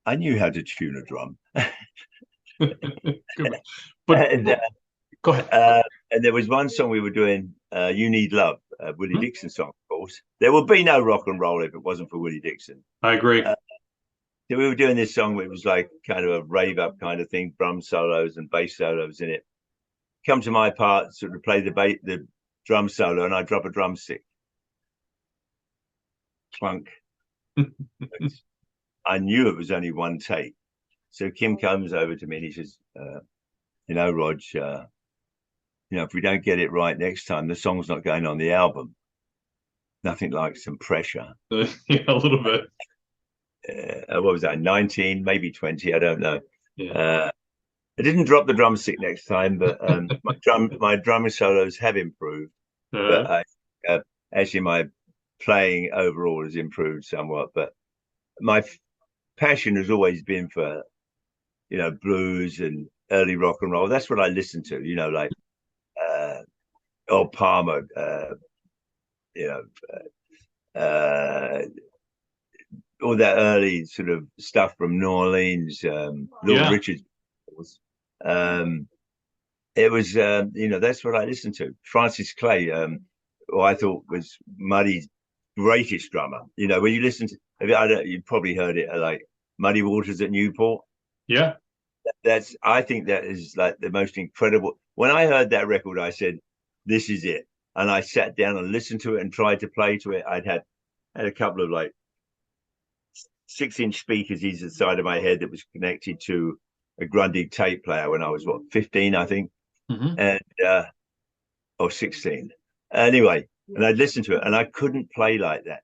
Speaker 6: I knew how to tune a drum. But go ahead. And there was one song we were doing, "You Need Love," Willie Dixon song, of course. There would be no rock and roll if it wasn't for Willie Dixon.
Speaker 3: I agree.
Speaker 6: So we were doing this song where it was like kind of a rave up kind of thing, drum solos and bass solos in it. Come to my part, sort of play the drum solo, and I drop a drumstick. Clunk. I knew it was only one take. So Kim comes over to me and he says, Rog, if we don't get it right next time, the song's not going on the album. Nothing like some pressure.
Speaker 3: Yeah, a little bit.
Speaker 6: What was that? 19, maybe 20. I don't know.
Speaker 3: Yeah.
Speaker 6: I didn't drop the drumstick next time, but my drum solos have improved. But actually, my playing overall has improved somewhat. But my passion has always been for, blues and early rock and roll. That's what I listen to. Like Earl Palmer. all that early sort of stuff from New Orleans, Little Richard. Um, it was, that's what I listened to. Francis Clay, who I thought was Muddy's greatest drummer. When you listen to, you probably heard it, like Muddy Waters at Newport.
Speaker 3: Yeah.
Speaker 6: I think that is like the most incredible. When I heard that record, I said, this is it. And I sat down and listened to it and tried to play to it. I'd had a couple of like 6-inch speakers either side of my head that was connected to a Grundig tape player when I was 15, I think, and or 16. Anyway, and I'd listen to it, and I couldn't play like that.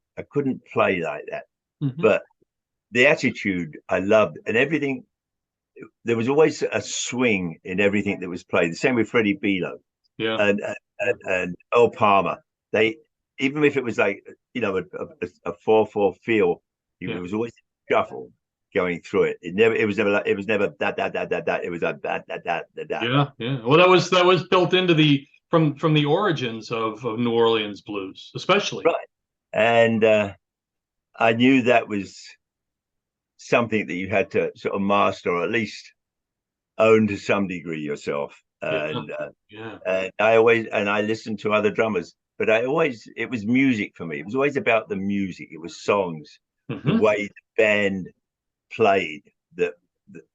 Speaker 6: But the attitude I loved, and everything. There was always a swing in everything that was played. The same with Freddie Below, and Earl Palmer. They, even if it was like a 4/4 feel, it was always shuffle going through it. It was never that. It was a that.
Speaker 3: Yeah. Well, that was built into from the origins of New Orleans blues, especially.
Speaker 6: Right. And I knew that was something that you had to sort of master, or at least own to some degree yourself. And I listened to other drummers, but it was music for me. It was always about the music. It was songs, the way the band played. That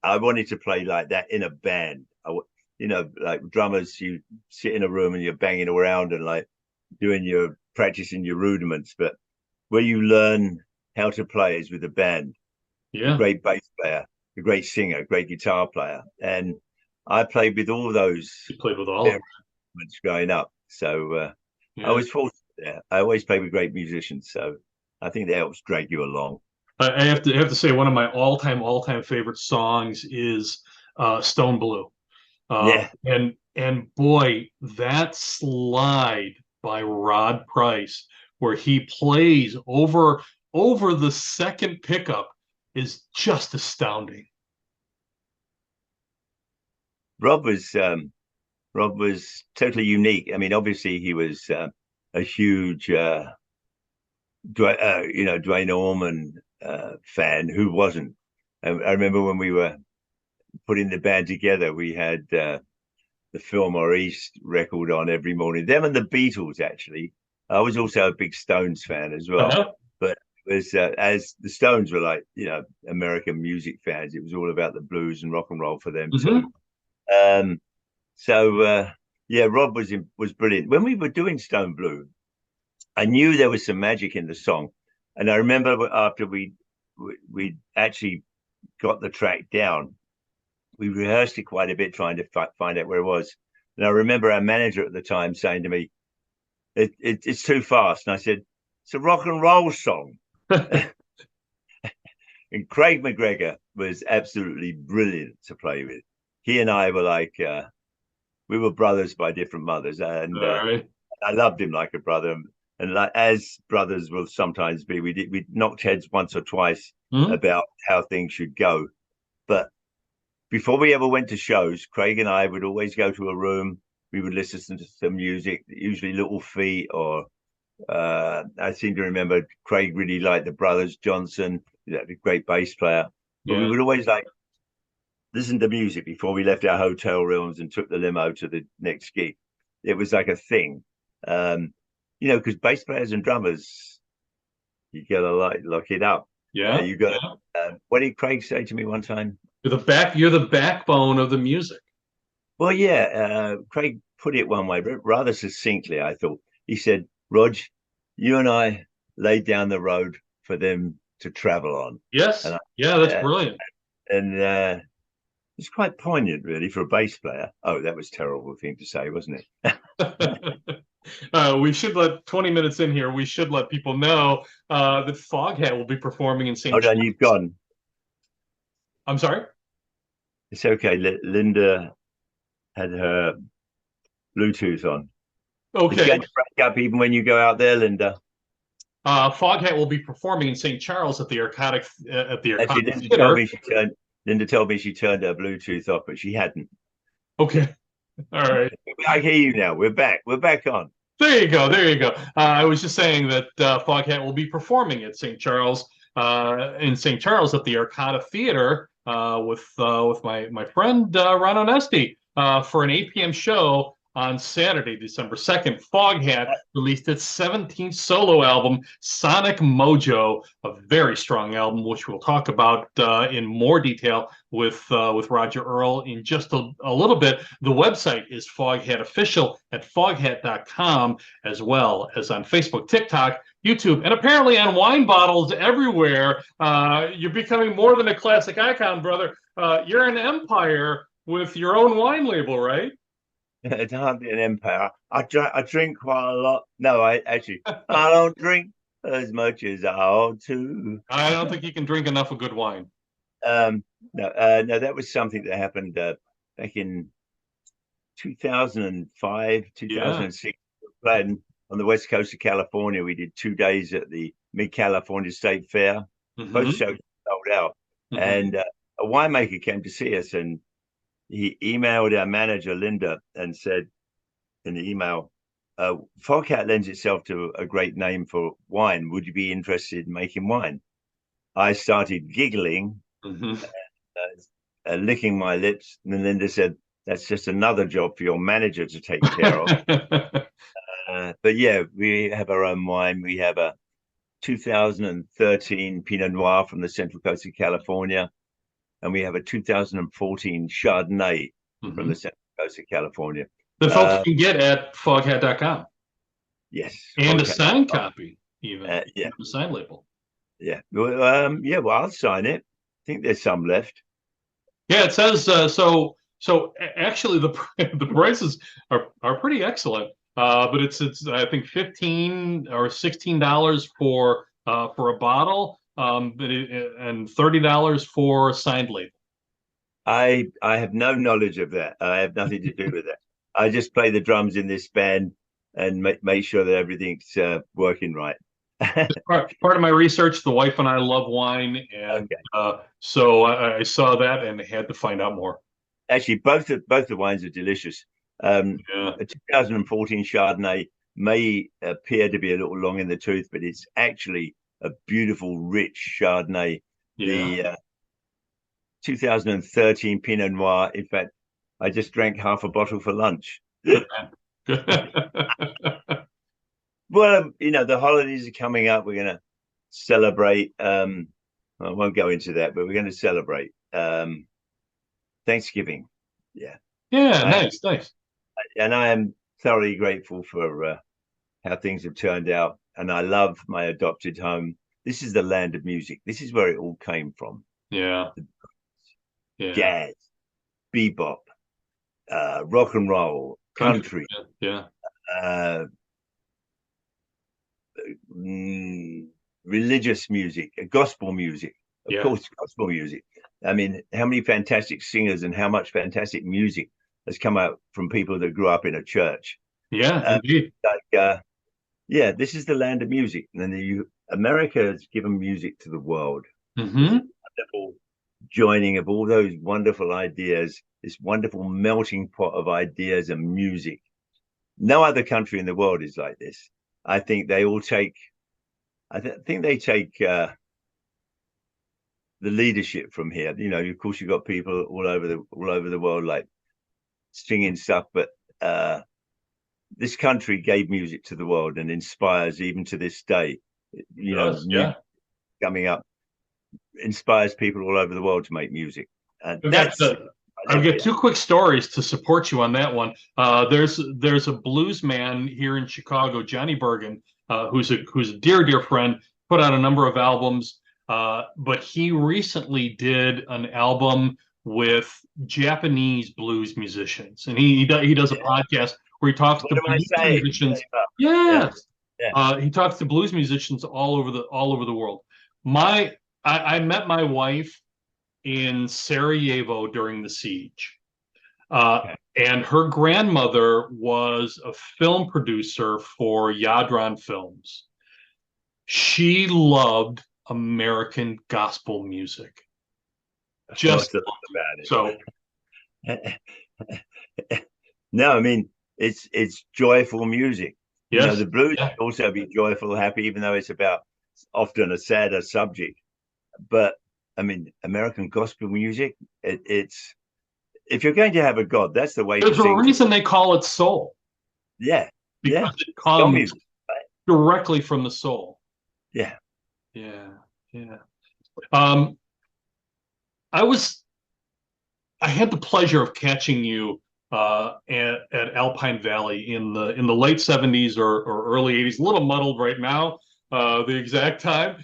Speaker 6: I wanted to play like that in a band. Like drummers, you sit in a room and you're banging around and like practicing your rudiments, but where you learn how to play is with a band. A great bass player, a great singer, a great guitar player, and I played with all those.
Speaker 3: You played with all
Speaker 6: instruments growing up, so I was fortunate there. I always played with great musicians, so I think that helps drag you along.
Speaker 3: I have to say, one of my all-time favorite songs is Stone Blue. And boy, that slide by Rod Price, where he plays over the second pickup, is just astounding.
Speaker 6: Rob was totally unique. I mean, obviously he was a huge Duane Allman fan. Who wasn't? I remember when we were putting the band together, we had the Fillmore East record on every morning. Them and the Beatles, actually. I was also a big Stones fan as well. But was as the Stones were like American music fans, it was all about the blues and rock and roll for them too. Rob was brilliant. When we were doing Stone Blue, I knew there was some magic in the song, and I remember after we actually got the track down, we rehearsed it quite a bit trying to find out where it was. And I remember our manager at the time saying to me, "It's too fast," and I said, "It's a rock and roll song." And Craig McGregor was absolutely brilliant to play with. He and I were like, we were brothers by different mothers, and I loved him like a brother. And like, as brothers will sometimes be, we knocked heads once or twice about how things should go. But before we ever went to shows, Craig and I would always go to a room. We would listen to some music, usually Little Feat, or I seem to remember Craig really liked the Brothers Johnson, the great bass player. But we would always like listen to music before we left our hotel rooms and took the limo to the next gig. It was like a thing, because bass players and drummers, you gotta lock it up. You got. What did Craig say to me one time?
Speaker 3: You're the backbone of the music.
Speaker 6: Well, Craig put it one way, rather succinctly, I thought. He said, "Rog, you and I laid down the road for them to travel on."
Speaker 3: Yes. That's brilliant.
Speaker 6: And it's quite poignant, really, for a bass player. Oh, that was a terrible thing to say, wasn't it?
Speaker 3: We should 20 minutes in here, we should let people know that Foghat will be performing in St.
Speaker 6: Hold on, you've gone.
Speaker 3: I'm sorry?
Speaker 6: It's okay. Linda had her Bluetooth on.
Speaker 3: Okay.
Speaker 6: It's going to break up even when you go out there, Linda.
Speaker 3: Foghat will be performing in St. Charles at the Arcadic
Speaker 6: Actually, Linda told me she turned her Bluetooth off, but she hadn't.
Speaker 3: Okay. All right.
Speaker 6: I hear you now. We're back. We're back on.
Speaker 3: There you go. I was just saying that Foghat will be performing at St. Charles in St. Charles at the Arcada Theater with my friend Ron Onesti for an 8 p.m. show on Saturday, December 2nd. Foghat released its 17th solo album, Sonic Mojo, a very strong album, which we'll talk about in more detail with Roger Earl in just a little bit. The website is Foghat Official at foghat.com, as well as on Facebook, TikTok, YouTube, and apparently on wine bottles everywhere. You're becoming more than a classic icon, brother. You're an empire with your own wine label, right?
Speaker 6: It's hardly an empire. I drink quite a lot. No, I don't drink as much as I ought to.
Speaker 3: I don't think you can drink enough of good wine.
Speaker 6: No, no, that was something that happened back in 2005, 2006. Playing on the west coast of California. We did 2 days at the Mid-California State Fair. Both shows sold out. And a winemaker came to see us, and he emailed our manager, Linda, and said in the email, Foghat lends itself to a great name for wine. Would you be interested in making wine? I started giggling, licking my lips. And then Linda said, that's just another job for your manager to take care of. But yeah, we have our own wine. We have a 2013 Pinot Noir from the Central Coast of California. And we have a 2014 Chardonnay from the Central Coast of California.
Speaker 3: The folks can get at foghat.com.
Speaker 6: Yes.
Speaker 3: And a signed copy, even.
Speaker 6: Yeah.
Speaker 3: A signed label.
Speaker 6: Yeah. Well, I'll sign it. I think there's some left.
Speaker 3: Yeah, it says so actually the prices are pretty excellent. But it's I think $15 or $16 for a bottle, and $30 for a signed label.
Speaker 6: I have no knowledge of that. I have nothing to do with that. I just play the drums in this band and make sure that everything's working right.
Speaker 3: part of my research, the wife and I love wine, and so I saw that and had to find out more.
Speaker 6: Actually, both the wines are delicious. A 2014 Chardonnay may appear to be a little long in the tooth, but it's actually a beautiful, rich Chardonnay. The 2013 Pinot Noir, in fact, I just drank half a bottle for lunch. Well, the holidays are coming up. We're going to celebrate. I won't go into that, but we're going to celebrate Thanksgiving. Yeah.
Speaker 3: Nice.
Speaker 6: And I am thoroughly grateful for how things have turned out. And I love my adopted home. This is the land of music. This is where it all came from.
Speaker 3: Yeah.
Speaker 6: Jazz, bebop, rock and roll, country. Religious music, gospel music. Of course, gospel music. I mean, how many fantastic singers and how much fantastic music has come out from people that grew up in a church.
Speaker 3: Indeed.
Speaker 6: This is the land of music. And America has given music to the world. Wonderful joining of all those wonderful ideas, this wonderful melting pot of ideas and music. No other country in the world is like this. I think they all take, the leadership from here. Of course, you've got people all over the world like singing stuff, but this country gave music to the world and inspires even to this day. Coming up inspires people all over the world to make music. And
Speaker 3: I've got two quick stories to support you on that one. There's a blues man here in Chicago, Johnny Bergen, who's a dear friend, put out a number of albums, but he recently did an album with Japanese blues musicians, and he does a podcast where he talks to blues musicians. He talks to blues musicians all over the world. I met my wife in Sarajevo during the siege. And her grandmother was a film producer for Yadron Films. She loved American gospel music.
Speaker 6: No, I mean, it's joyful music.
Speaker 3: Yes.
Speaker 6: The blues can also be joyful, happy, even though it's about often a sadder subject. but I mean, American gospel music, it's if you're going to have a God, that's the way to
Speaker 7: There's a
Speaker 6: sing.
Speaker 7: reason they call it soul,
Speaker 6: Yeah,
Speaker 7: because
Speaker 6: yeah,
Speaker 7: it
Speaker 6: God
Speaker 7: comes
Speaker 6: music.
Speaker 7: directly from the soul.
Speaker 6: Yeah.
Speaker 7: Yeah, yeah. Um, I had the pleasure of catching you at Alpine Valley in the late 70s or early 80s. A little muddled right now, the exact time.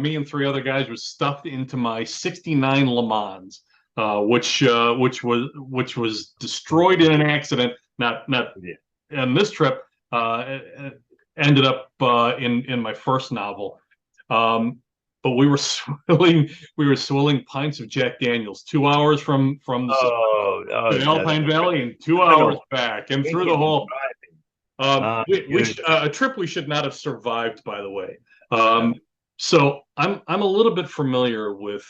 Speaker 7: Me and three other guys were stuffed into my '69 Le Mans, which was destroyed in an accident. Not
Speaker 6: Yeah.
Speaker 7: and this trip ended up in my first novel. Um, but we were swilling pints of Jack Daniels 2 hours from
Speaker 6: Oh,
Speaker 7: to
Speaker 6: no,
Speaker 7: Alpine
Speaker 6: that's
Speaker 7: Valley and 2 hours
Speaker 6: criminal.
Speaker 7: back and through the
Speaker 6: Drinking and
Speaker 7: whole
Speaker 6: driving. Good.
Speaker 7: a trip we should not have survived, by the way.
Speaker 6: No.
Speaker 7: So I'm a little bit familiar with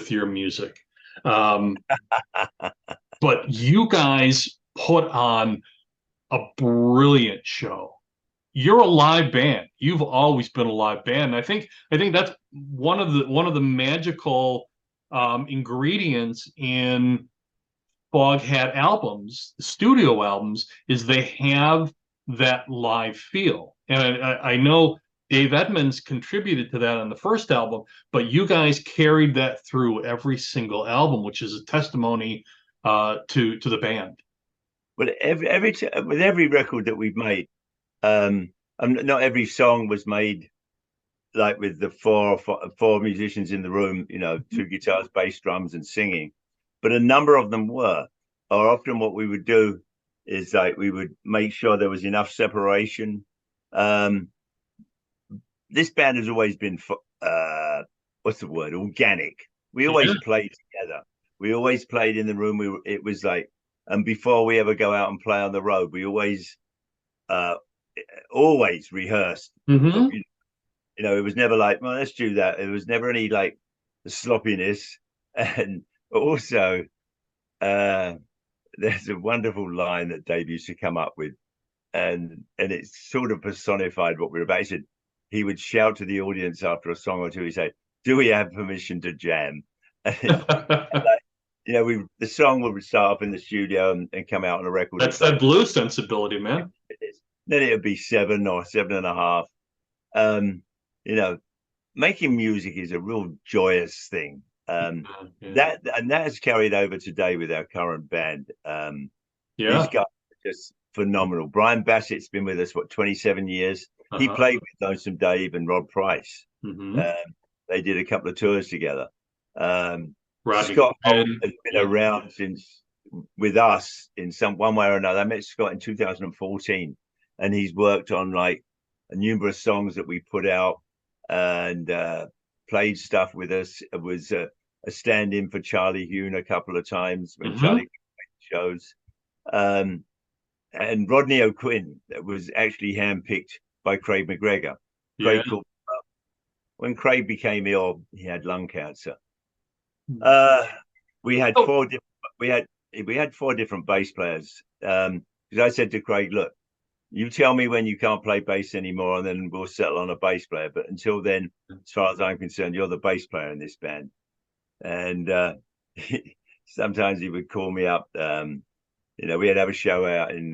Speaker 7: your music, um, but you guys put on a brilliant show. You're a live band. You've always been a live band. And I think that's one of the magical ingredients in Foghat albums, studio albums, is they have that live feel. And I know Dave Edmunds contributed to that on the first album, but you guys carried that through every single album, which is a testimony to the band.
Speaker 6: But with every record that we've made, not every song was made like with the four musicians in the room, two guitars, bass, drums, and singing. But a number of them were. Or often what we would do is like we would make sure there was enough separation. This band has always been what's the word? Organic. We always played together. We always played in the room. It was like, and before we ever go out and play on the road, we always rehearsed.
Speaker 7: Mm-hmm.
Speaker 6: It was never like, well, let's do that. It was never any like sloppiness. And also, there's a wonderful line that Dave used to come up with, and it sort of personified what we were about. He said he would shout to the audience after a song or two. He'd say, "Do we have permission to jam?" The song would start up in the studio and come out on a record.
Speaker 7: That's that blues sensibility, man.
Speaker 6: Then it would be 7 or 7.5. Making music is a real joyous thing. That has carried over today with our current band. These guys are just phenomenal. Brian Bassett's been with us 27 years. He played with Lonesome Dave and Rob Price. They did a couple of tours together. Scott Holt has been around since with us in one way or another. I met Scott in 2014, and he's worked on like numerous songs that we put out and played stuff with us. It was a stand-in for Charlie Hune a couple of times when Charlie shows. And Rodney O'Quinn was actually handpicked by Craig McGregor. Craig called up. When Craig became ill, he had lung cancer. We had four different bass players. Because I said to Craig, look, you tell me when you can't play bass anymore, and then we'll settle on a bass player. But until then, as far as I'm concerned, you're the bass player in this band. And sometimes he would call me up. We had to have a show out in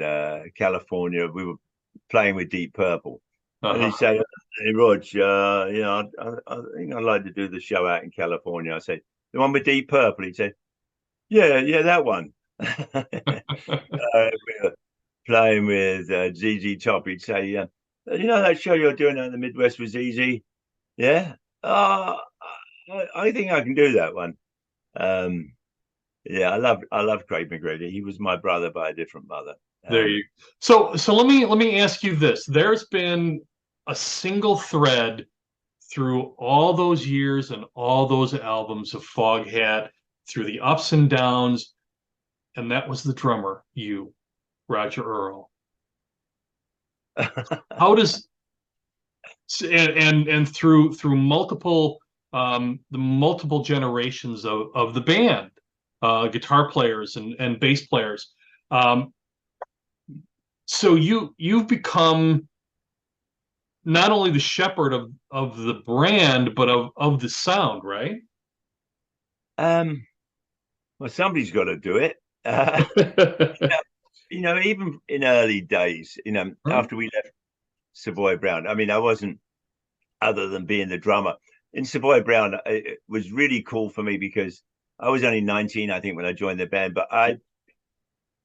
Speaker 6: California. We were playing with Deep Purple. And he'd say, "Hey, Rog, I think I'd like to do the show out in California." I said, "The one with Deep Purple?" He'd say, yeah, that one. We were playing with ZZ Top. He'd say, that show you're doing out in the Midwest was easy. Yeah. I think I can do that one. I love Craig McGregor. He was my brother by a different mother.
Speaker 7: There you. So let me ask you this. There's been a single thread through all those years and all those albums of Foghat, through the ups and downs, and that was the drummer, you, Roger Earl. How does and through multiple the multiple generations of the band, guitar players and bass players, so you've become not only the shepherd of the brand, but of the sound, right?
Speaker 6: Well, somebody's got to do it. Even in early days, after we left Savoy Brown, I mean, I wasn't, other than being the drummer in Savoy Brown, it was really cool for me because I was only 19, I think, when I joined the band, but I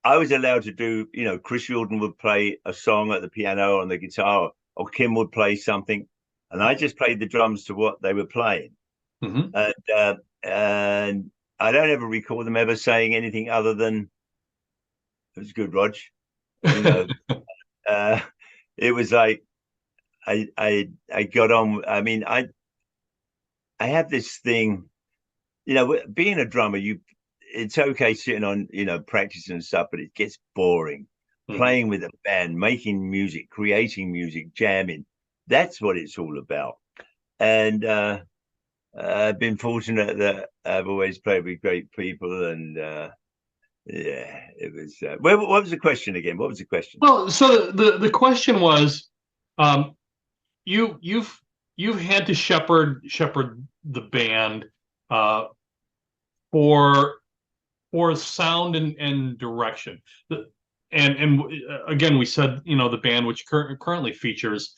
Speaker 6: was allowed to do, Chris Jordan would play a song at the piano on the guitar, or Kim would play something, and I just played the drums to what they were playing.
Speaker 7: Mm-hmm.
Speaker 6: And I don't ever recall them ever saying anything other than, "It was good, Rog." It was like I got on. I mean, I have this thing, being a drummer, it's okay sitting on, practicing and stuff, but it gets boring. Mm-hmm. Playing with a band, making music, creating music, jamming. That's what it's all about. And I've been fortunate that I've always played with great people, and it was. What was the question again? What was the question?
Speaker 7: Well, so the question was, you've had to shepherd the band for sound and direction. And again, we said, the band, which currently features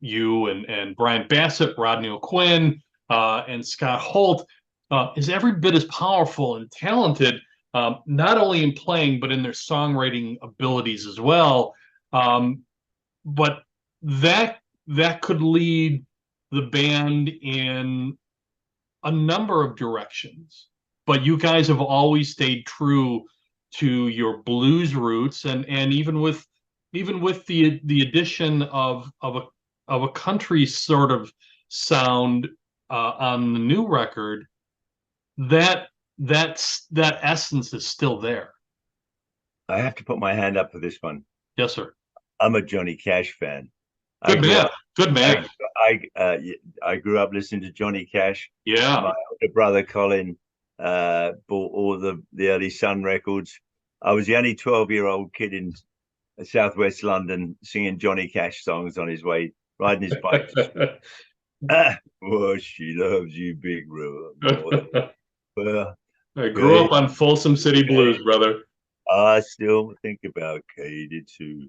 Speaker 7: you and Brian Bassett, Rodney O'Quinn, and Scott Holt, is every bit as powerful and talented, not only in playing, but in their songwriting abilities as well. But that could lead the band in a number of directions. But you guys have always stayed true to your blues roots, and even with the addition of a country sort of sound on the new record, that essence is still there.
Speaker 6: I have to put my hand up for this one.
Speaker 7: Yes, sir.
Speaker 6: I'm a Johnny Cash fan.
Speaker 7: Good man. Good man.
Speaker 6: I grew up listening to Johnny Cash.
Speaker 7: Yeah.
Speaker 6: My older brother Colin bought all the early Sun records. I was the only 12-year-old kid in Southwest London singing Johnny Cash songs on his way, riding his bike. Well, she loves you, Big River. Well,
Speaker 7: I grew up on Folsom City Blues, brother.
Speaker 6: I still think about Katie too.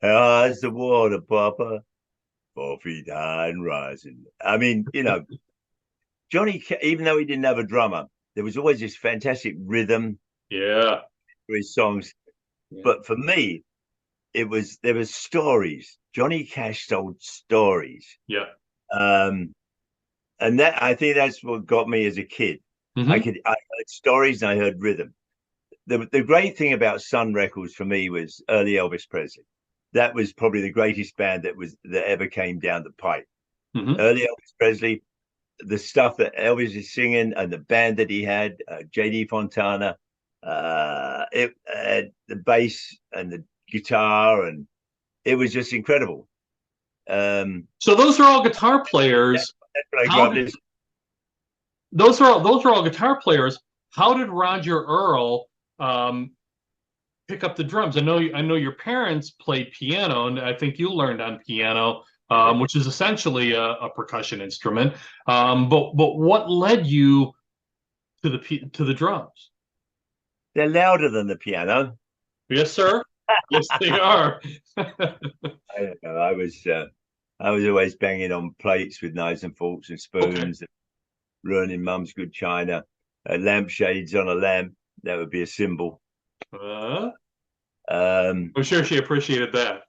Speaker 6: How's the water, Papa? 4 feet high and rising. I mean, Johnny, even though he didn't have a drummer, there was always this fantastic rhythm.
Speaker 7: Yeah.
Speaker 6: For his songs. Yeah. But for me, there was stories. Johnny Cash told stories.
Speaker 7: Yeah.
Speaker 6: And I think that's what got me as a kid. Mm-hmm. I heard stories and I heard rhythm. The great thing about Sun Records for me was early Elvis Presley. That was probably the greatest band that ever came down the pipe. Mm-hmm. Early Elvis Presley, the stuff that Elvis is singing and the band that he had, J.D. Fontana, the bass and the guitar, and it was just incredible.
Speaker 7: So those are all guitar players. Those are all guitar players. How did Roger Earl pick up the drums? I know your parents played piano, and I think you learned on piano, which is essentially a percussion instrument. But what led you to the drums?
Speaker 6: They're louder than the piano.
Speaker 7: Yes, sir. Yes, they are.
Speaker 6: I don't know. I was always banging on plates with knives and forks and spoons, and ruining Mum's good china. Lampshades on a lamp, that would be a cymbal.
Speaker 7: I'm sure she appreciated that.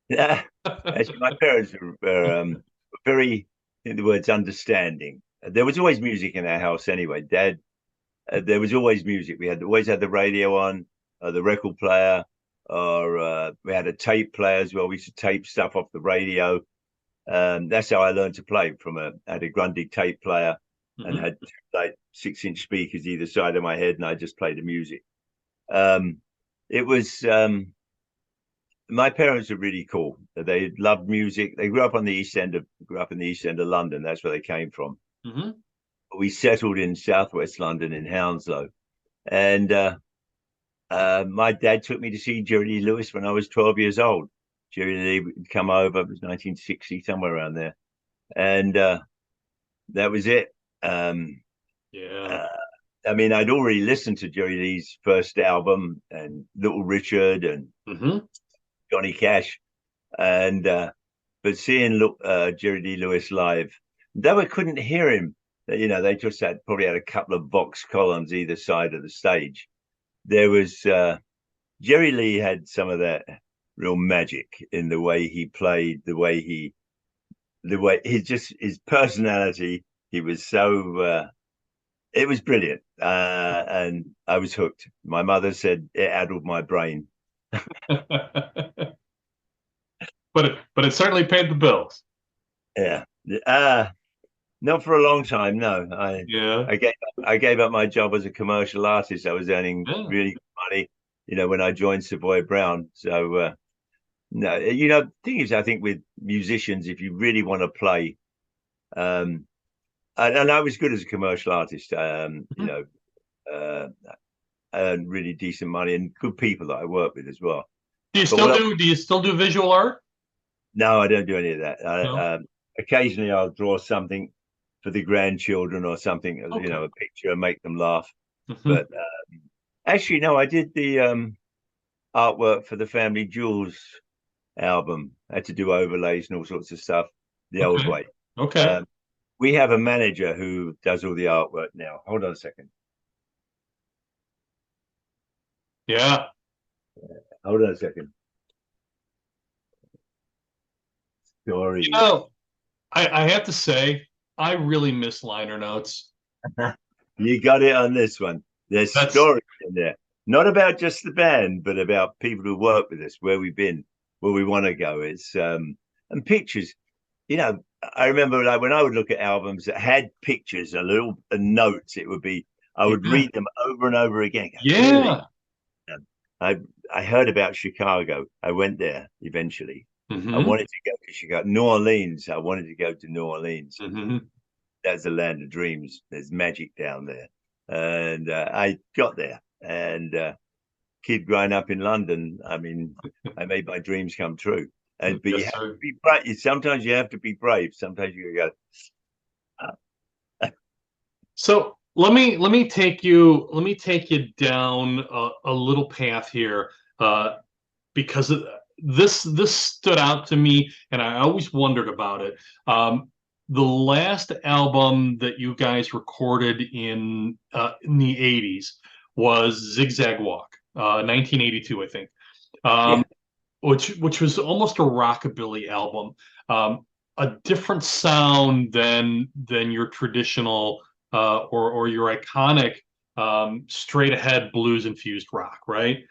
Speaker 6: Yeah, actually, my parents were very, in the words, understanding. There was always music in our house anyway. Dad, there was always music. We always had the radio on, the record player, or we had a tape player as well. We used to tape stuff off the radio. That's how I learned to play. I had a Grundig tape player, mm-hmm. and had like 6-inch speakers either side of my head, and I just played the music. It was my parents are really cool. They loved music. They grew up in the East End of London. That's where they came from. Mm-hmm. We settled in Southwest London in Hounslow, and my dad took me to see Jerry Lee Lewis when I was 12 years old. Jerry Lee would come over. It was 1960, somewhere around there, and that was it.
Speaker 7: Yeah.
Speaker 6: I mean, I'd already listened to Jerry Lee's first album and Little Richard and Johnny Cash, and but seeing Jerry Lee Lewis live, though I couldn't hear him, you know, they just probably had a couple of box columns either side of the stage. There was Jerry Lee had some of that real magic in the way he played, the way his personality. He was so it was brilliant, and I was hooked. My mother said it addled my brain.
Speaker 7: But it certainly paid the bills.
Speaker 6: Yeah, not for a long time. No,
Speaker 7: Yeah.
Speaker 6: I gave up my job as a commercial artist. I was earning really good money, you know, when I joined Savoy Brown. So no, you know, the thing is, I think with musicians, if you really want to play, and I was good as a commercial artist, you know, earned really decent money and good people that I work with as well.
Speaker 7: Do you still do visual art?
Speaker 6: No, I don't do any of that.
Speaker 7: No?
Speaker 6: Occasionally, I'll draw something for the grandchildren or something, you know, a picture, and make them laugh. But actually, no, I did the artwork for the Family Jewels album. I had to do overlays and all sorts of stuff the old way.
Speaker 7: Okay.
Speaker 6: We have a manager who does all the artwork now. Hold on a second.
Speaker 7: Yeah.
Speaker 6: Hold on a second. Story.
Speaker 7: You know, I have to say, I really miss liner notes.
Speaker 6: You got it on this one. There's stories in there. Not about just the band, but about people who work with us, where we've been, where we want to go. It's and pictures. You know, I remember like when I would look at albums that had pictures, and notes, it would be I would read them over and over again.
Speaker 7: Yeah.
Speaker 6: Really? I heard about Chicago. I went there eventually. I wanted to go to Chicago. New Orleans. I wanted to go to New Orleans. That's the land of dreams. There's magic down there. And I got there. And kid growing up in London, I mean, I made my dreams come true. And but you have to be brave. Sometimes you have to be brave. Sometimes you go.
Speaker 7: So let me take you down a little path here, because this stood out to me, and I always wondered about it. The last album that you guys recorded in the 80s was Zigzag Walk, 1982, I think, which was almost a rockabilly album, a different sound than your traditional or your iconic straight ahead blues infused rock, right?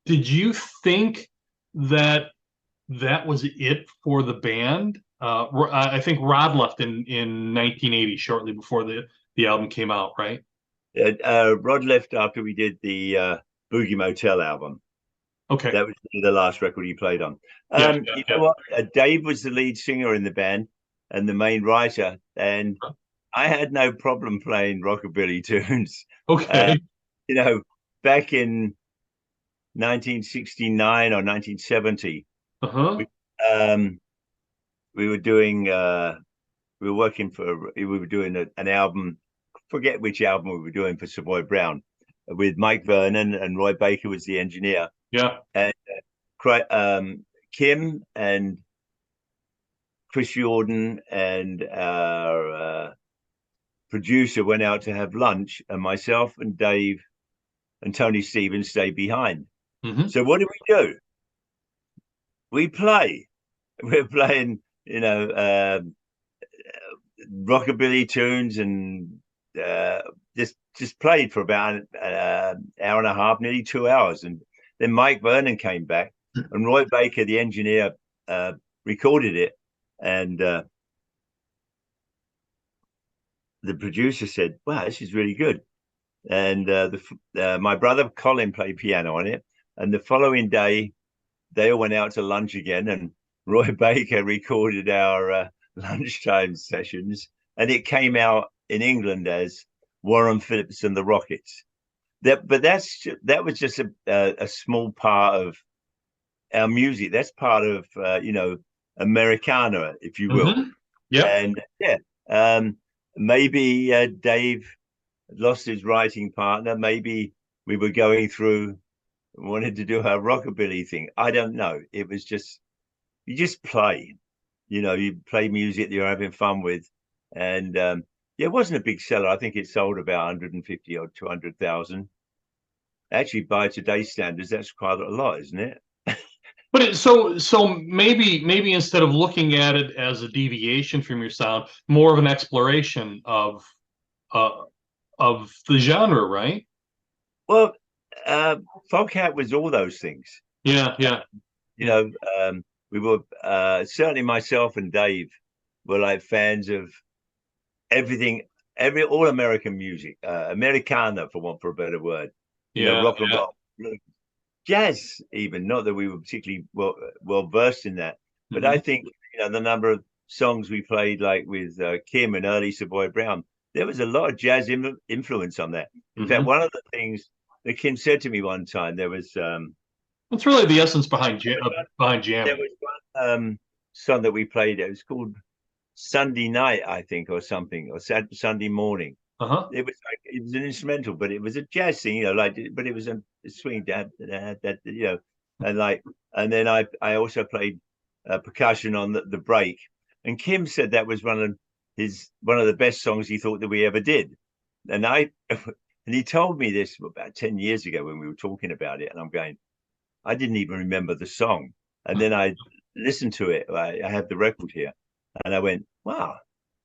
Speaker 7: Did you think that was it for the band? I think Rod left in 1980, shortly before the album came out, right?
Speaker 6: Rod left after we did the Boogie Motel album.
Speaker 7: Okay.
Speaker 6: That was the last record he played on. You know what? Dave was the lead singer in the band and the main writer, and I had no problem playing rockabilly tunes.
Speaker 7: Okay.
Speaker 6: You know, back in 1969 or 1970, we were doing we were doing an album, forget which album we were doing for Savoy Brown, with Mike Vernon, and Roy Baker was the engineer. And Kim and Chris Jordan and our producer went out to have lunch, and myself and Dave and Tony Stevens stayed behind. So what do? We play. We're playing, you know, rockabilly tunes, and just played for about an hour and a half, nearly 2 hours. And then Mike Vernon came back, and Roy Baker, the engineer, recorded it. And the producer said, "Wow, this is really good." And my brother Colin played piano on it. And the following day, they all went out to lunch again, and Roy Baker recorded our lunchtime sessions, and it came out in England as Warren Phillips and the Rockets. That was just a small part of our music. That's part of Americana, if you will.
Speaker 7: Yeah.
Speaker 6: And yeah, maybe Dave lost his writing partner. Maybe we were going through, wanted to do our rockabilly thing. I don't know. It was just, you just play, you play music that you're having fun with. And yeah, it wasn't a big seller. I think it sold about 150 or 200,000. Actually, by today's standards, that's quite a lot, isn't it?
Speaker 7: But so maybe instead of looking at it as a deviation from your sound, more of an exploration uh the genre, right?
Speaker 6: Well, Foghat was all those things.
Speaker 7: Yeah, yeah.
Speaker 6: You know, we were certainly myself and Dave were like fans of everything, all American music, Americana for a better word.
Speaker 7: Yeah,
Speaker 6: rock and
Speaker 7: yeah.
Speaker 6: roll, jazz, even. Not that we were particularly well versed in that, but I think the number of songs we played, like with Kim and early Savoy Brown, there was a lot of jazz influence on that. In fact, one of the things that Kim said to me one time, there was
Speaker 7: It's really the essence behind
Speaker 6: there
Speaker 7: jamming.
Speaker 6: was one song that we played. It was called Sunday Night, I think, or something, or Sunday Morning.
Speaker 7: Uh-huh.
Speaker 6: It was an instrumental, but it was a jazz thing, but it was a swing that, and then I also played percussion on the break, and Kim said that was one of the best songs he thought that we ever did, and he told me this about 10 years ago when we were talking about it, and I'm going, I didn't even remember the song, and then I listened to it. I have the record here, and I went, wow.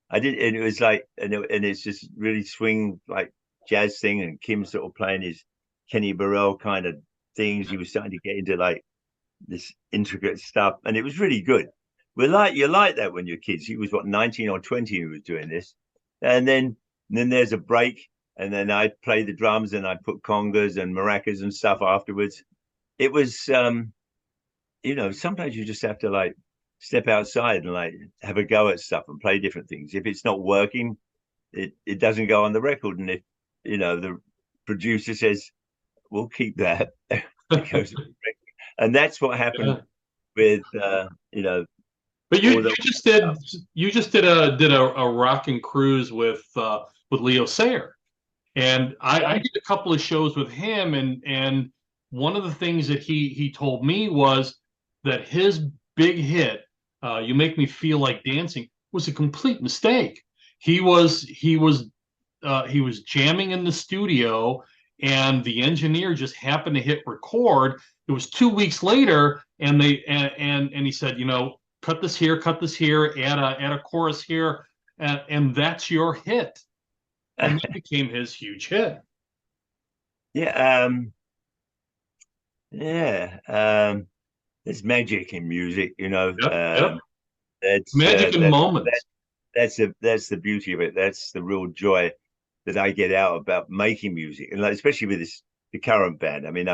Speaker 6: I did, and it was like, and it's just really swing, like jazz thing, and Kim sort of playing his Kenny Burrell kind of things. He was starting to get into like this intricate stuff, and it was really good. You're like that when you're kids. He was 19 or 20 who was doing this, and then there's a break, and then I play the drums, and I put congas and maracas and stuff afterwards. It was, sometimes you just have to like step outside and like have a go at stuff and play different things. If it's not working, it doesn't go on the record. And if the producer says, we'll keep that, it goes on the record. And that's what happened with
Speaker 7: But you just did a rocking cruise with Leo Sayer. And I did a couple of shows with him, and one of the things that he told me was that his big hit, "You Make Me Feel Like Dancing," was a complete mistake. He was jamming in the studio, and the engineer just happened to hit record. It was 2 weeks later, and he said, cut this here, add a chorus here, and that's your hit. And that became his huge hit.
Speaker 6: Yeah. There's magic in music,
Speaker 7: Yep.
Speaker 6: That's
Speaker 7: Magic in moments.
Speaker 6: That's the beauty of it. That's the real joy that I get out about making music, and especially with the current band. I mean,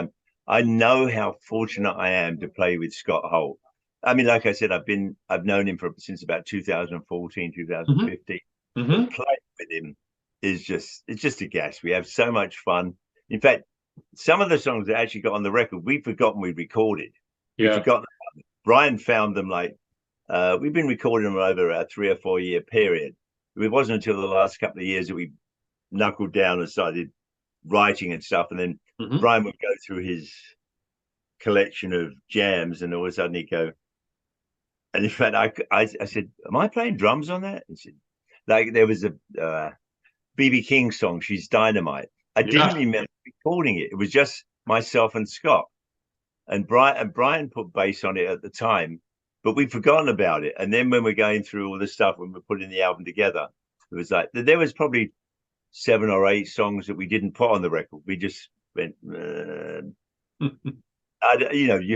Speaker 6: I know how fortunate I am to play with Scott Holt. I mean, like I said, I've known him since about 2014, 2015. Playing with him it's just a gas. We have so much fun. In fact, some of the songs that actually got on the record, we've forgotten we recorded.
Speaker 7: Yeah.
Speaker 6: We've forgotten. Brian found them we've been recording them over a 3 or 4 year period. It wasn't until the last couple of years that we knuckled down and started writing and stuff. And then Brian would go through his collection of jams, and all of a sudden he'd go. And in fact, I said, "Am I playing drums on that?" And said, like there was a BB King song, "She's Dynamite." I didn't remember recording it. It was just myself and Scott, and Brian put bass on it at the time, but we'd forgotten about it. And then when we're going through all the stuff, when we're putting the album together, it was like there was probably 7 or 8 songs that we didn't put on the record. We just went, you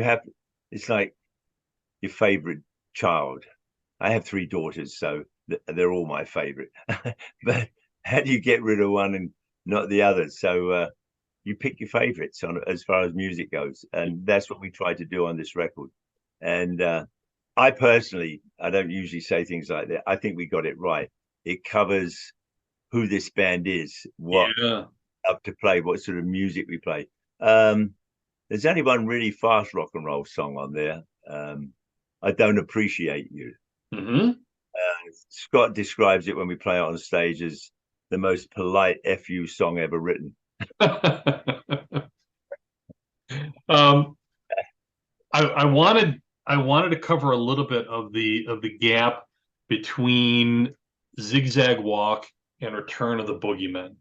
Speaker 6: have, it's like your favorite child. I have 3 daughters, so they're all my favorite. But how do you get rid of one and not the others? So you pick your favorites as far as music goes, and that's what we try to do on this record. And I personally, I don't usually say things like that. I think we got it right. It covers who this band is, what up to play, what sort of music we play. there's only one really fast rock and roll song on there. I Don't Appreciate You.
Speaker 7: Mm-hmm.
Speaker 6: Scott describes it when we play it on stage as the most polite FU song ever written.
Speaker 7: um, I wanted to cover a little bit of the gap between Zigzag Walk and Return of the Boogeymen,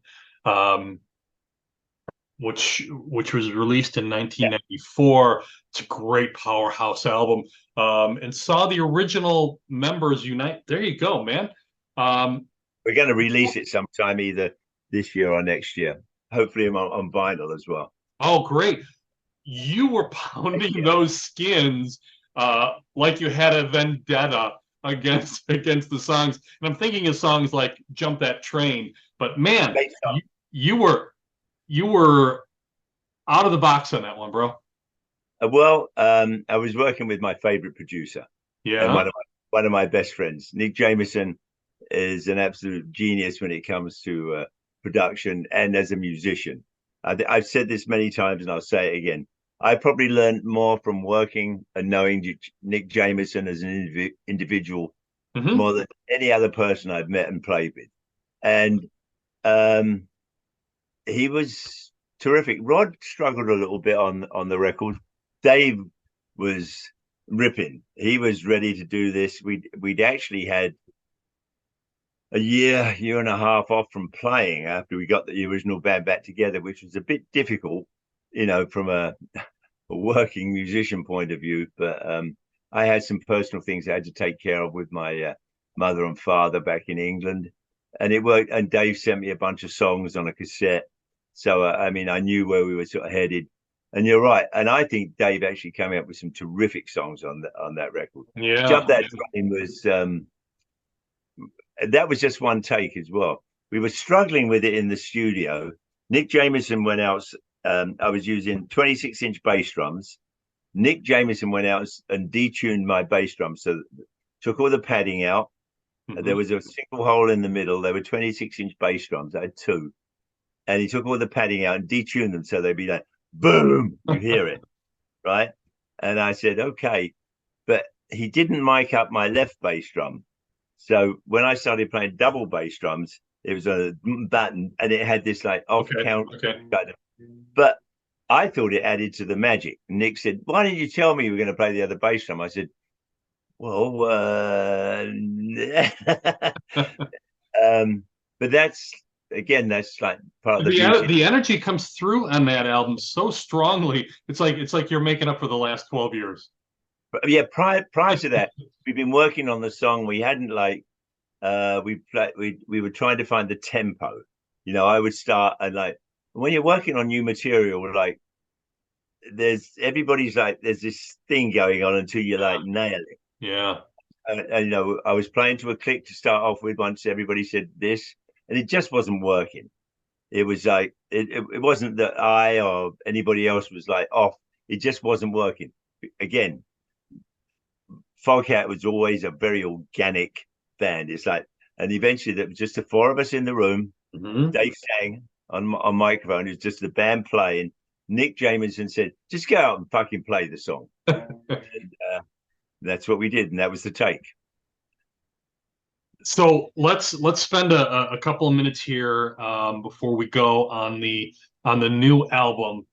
Speaker 7: which was released in 1994. It's a great powerhouse album, and saw the original members unite. There you go, man.
Speaker 6: We're going to release it sometime either this year or next year. Hopefully on vinyl as well.
Speaker 7: Oh, great. You were pounding those skins like you had a vendetta against the songs. And I'm thinking of songs like Jump That Train. But man, you were out of the box on that one, bro.
Speaker 6: Well, I was working with my favorite producer.
Speaker 7: Yeah.
Speaker 6: And one of my best friends. Nick Jameson is an absolute genius when it comes to production and as a musician. I've said this many times and I'll say it again. I probably learned more from working and knowing Nick Jameson as an individual more than any other person I've met and played with. And he was terrific. Rod struggled a little bit on the record. Dave was ripping. He was ready to do this. We'd actually had a year and a half off from playing after we got the original band back together, which was a bit difficult, from a working musician point of view. But I had some personal things I had to take care of with my mother and father back in England, and it worked. And Dave sent me a bunch of songs on a cassette, so I knew where we were sort of headed. And you're right, and I think Dave actually came up with some terrific songs on that record.
Speaker 7: Yeah,
Speaker 6: Jump That Train was that was just one take as well. We were struggling with it in the studio. Nick Jameson went out. I was using 26-inch bass drums. Nick Jameson went out and detuned my bass drums, so took all the padding out. There was a single hole in the middle. There were 26-inch bass drums. I had two, and he took all the padding out and detuned them so they'd be like boom. You hear it, right? And I said, okay, but he didn't mic up my left bass drum. So when I started playing double bass drums, it was a button and it had this like off count. But I thought it added to the magic. Nick said, why didn't you tell me you were going to play the other bass drum? I said, well, but that's like part of
Speaker 7: the energy comes through on that album so strongly. It's like you're making up for the last 12 years.
Speaker 6: But yeah, prior to that, we've been working on the song. We hadn't we were trying to find the tempo. I would start and when you're working on new material, there's this thing going on until you nail it.
Speaker 7: Yeah.
Speaker 6: And I was playing to a click to start off with once everybody said this, and it just wasn't working. It was it wasn't that I or anybody else was off. It just wasn't working. Again, Foghat was always a very organic band. It's and eventually there was just the four of us in the room. Dave sang on microphone. It was just the band playing. Nick Jameson said, just go out and fucking play the song. And that's what we did. And that was the take.
Speaker 7: So let's spend a couple of minutes here before we go on the new album.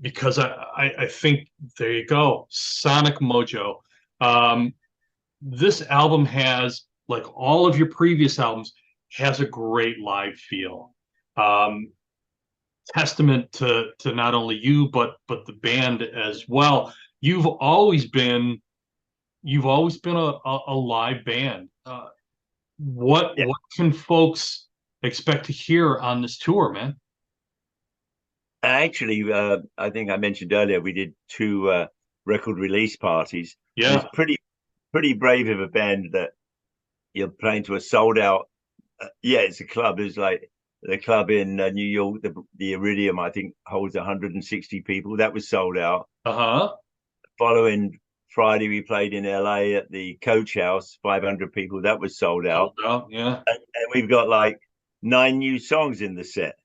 Speaker 7: Because I think there you go, Sonic Mojo. This album has, like all of your previous albums, has a great live feel. Testament to not only you but the band as well. You've always been a live band. What can folks expect to hear on this tour, man?
Speaker 6: Actually, I think I mentioned earlier we did two record release parties.
Speaker 7: Yeah,
Speaker 6: it's pretty brave of a band that you're playing to a sold out. It's a club. It's like the club in New York, the Iridium, I think holds 160 people. That was sold out. Following Friday, we played in LA at the Coach House, 500 people. That was sold out.
Speaker 7: Yeah,
Speaker 6: and we've got 9 new songs in the set.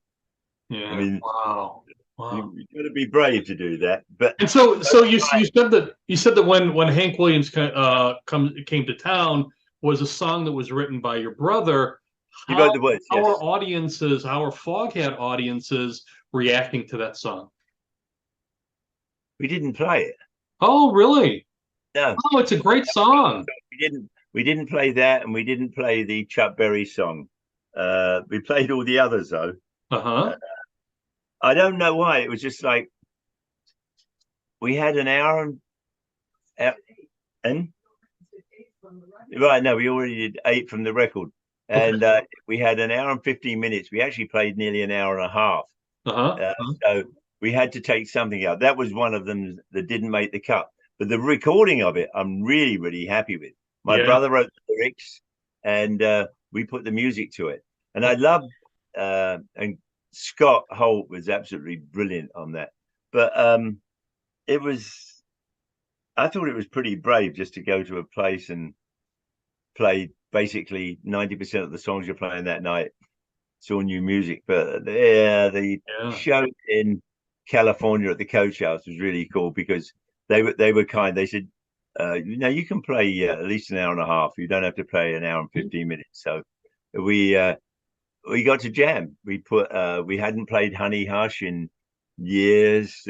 Speaker 7: Yeah. Wow. Wow.
Speaker 6: You've got to be brave to do that. But
Speaker 7: And so you said that when Hank Williams came to town was a song that was written by your brother.
Speaker 6: you
Speaker 7: How
Speaker 6: wrote the words,
Speaker 7: our
Speaker 6: yes.
Speaker 7: audiences, our Foghat audiences, reacting to that song?
Speaker 6: We didn't play it.
Speaker 7: Oh, really?
Speaker 6: No,
Speaker 7: Oh, it's a great song.
Speaker 6: we didn't. We didn't play that, and we didn't play the Chuck Berry song. We played all the others though.
Speaker 7: Uh-huh.
Speaker 6: I don't know why. It was just like we had an hour and right. No, we already did 8 from the record, and we had an hour and 15 minutes. We actually played nearly an hour and a half.
Speaker 7: Uh-huh.
Speaker 6: So we had to take something out. That was one of them that didn't make the cut. But the recording of it, I'm really, really happy with. My
Speaker 7: Yeah.
Speaker 6: brother wrote the lyrics, and we put the music to it. And I love, and Scott Holt was absolutely brilliant on that. But it was, I thought it was pretty brave just to go to a place and play basically 90% of the songs you're playing that night. It's all new music. But the show in California at the Coach House was really cool because they were kind. They said, you can play at least an hour and a half. You don't have to play an hour and 15 minutes. So we got to jam. We hadn't played Honey Hush in years.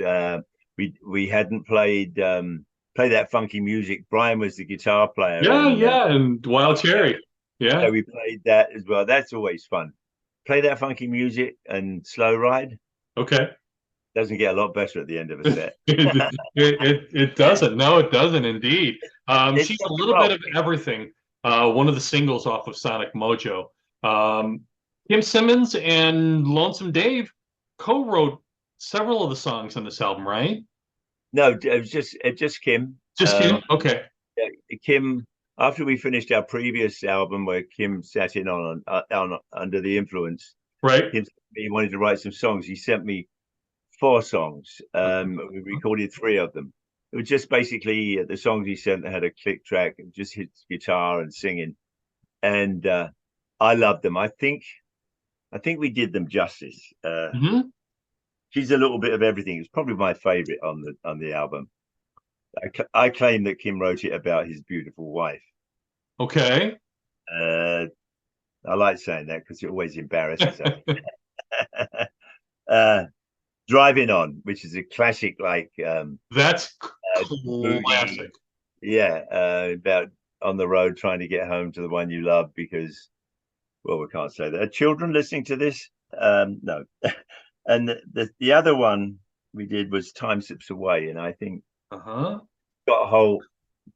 Speaker 6: We hadn't played that funky music. Brian was the guitar player.
Speaker 7: And Wild Cherry. Yeah.
Speaker 6: So we played that as well. That's always fun. Play that funky music and Slow Ride.
Speaker 7: Okay.
Speaker 6: Doesn't get a lot better at the end of a set.
Speaker 7: it doesn't. No, it doesn't indeed. She's a little bit of everything. One of the singles off of Sonic Mojo. Kim Simmons and Lonesome Dave co-wrote several of the songs on this album, right?
Speaker 6: No, it was just Kim.
Speaker 7: Just Kim? Okay.
Speaker 6: Kim, after we finished our previous album where Kim sat in on Under the Influence,
Speaker 7: right?
Speaker 6: He wanted to write some songs. He sent me 4 songs. We recorded 3 of them. It was just basically the songs he sent had a click track and just his guitar and singing, and I loved them. I think we did them justice. She's a little bit of everything. It's probably my favorite on the album. I claim that Kim wrote it about his beautiful wife.
Speaker 7: Okay.
Speaker 6: I like saying that because it always embarrasses us. Driving On, which is a classic, like
Speaker 7: that's classic.
Speaker 6: About on the road trying to get home to the one you love because, well, we can't say that. Are children listening to this? No. And the other one we did was Time Slips Away, and I think Scott Holt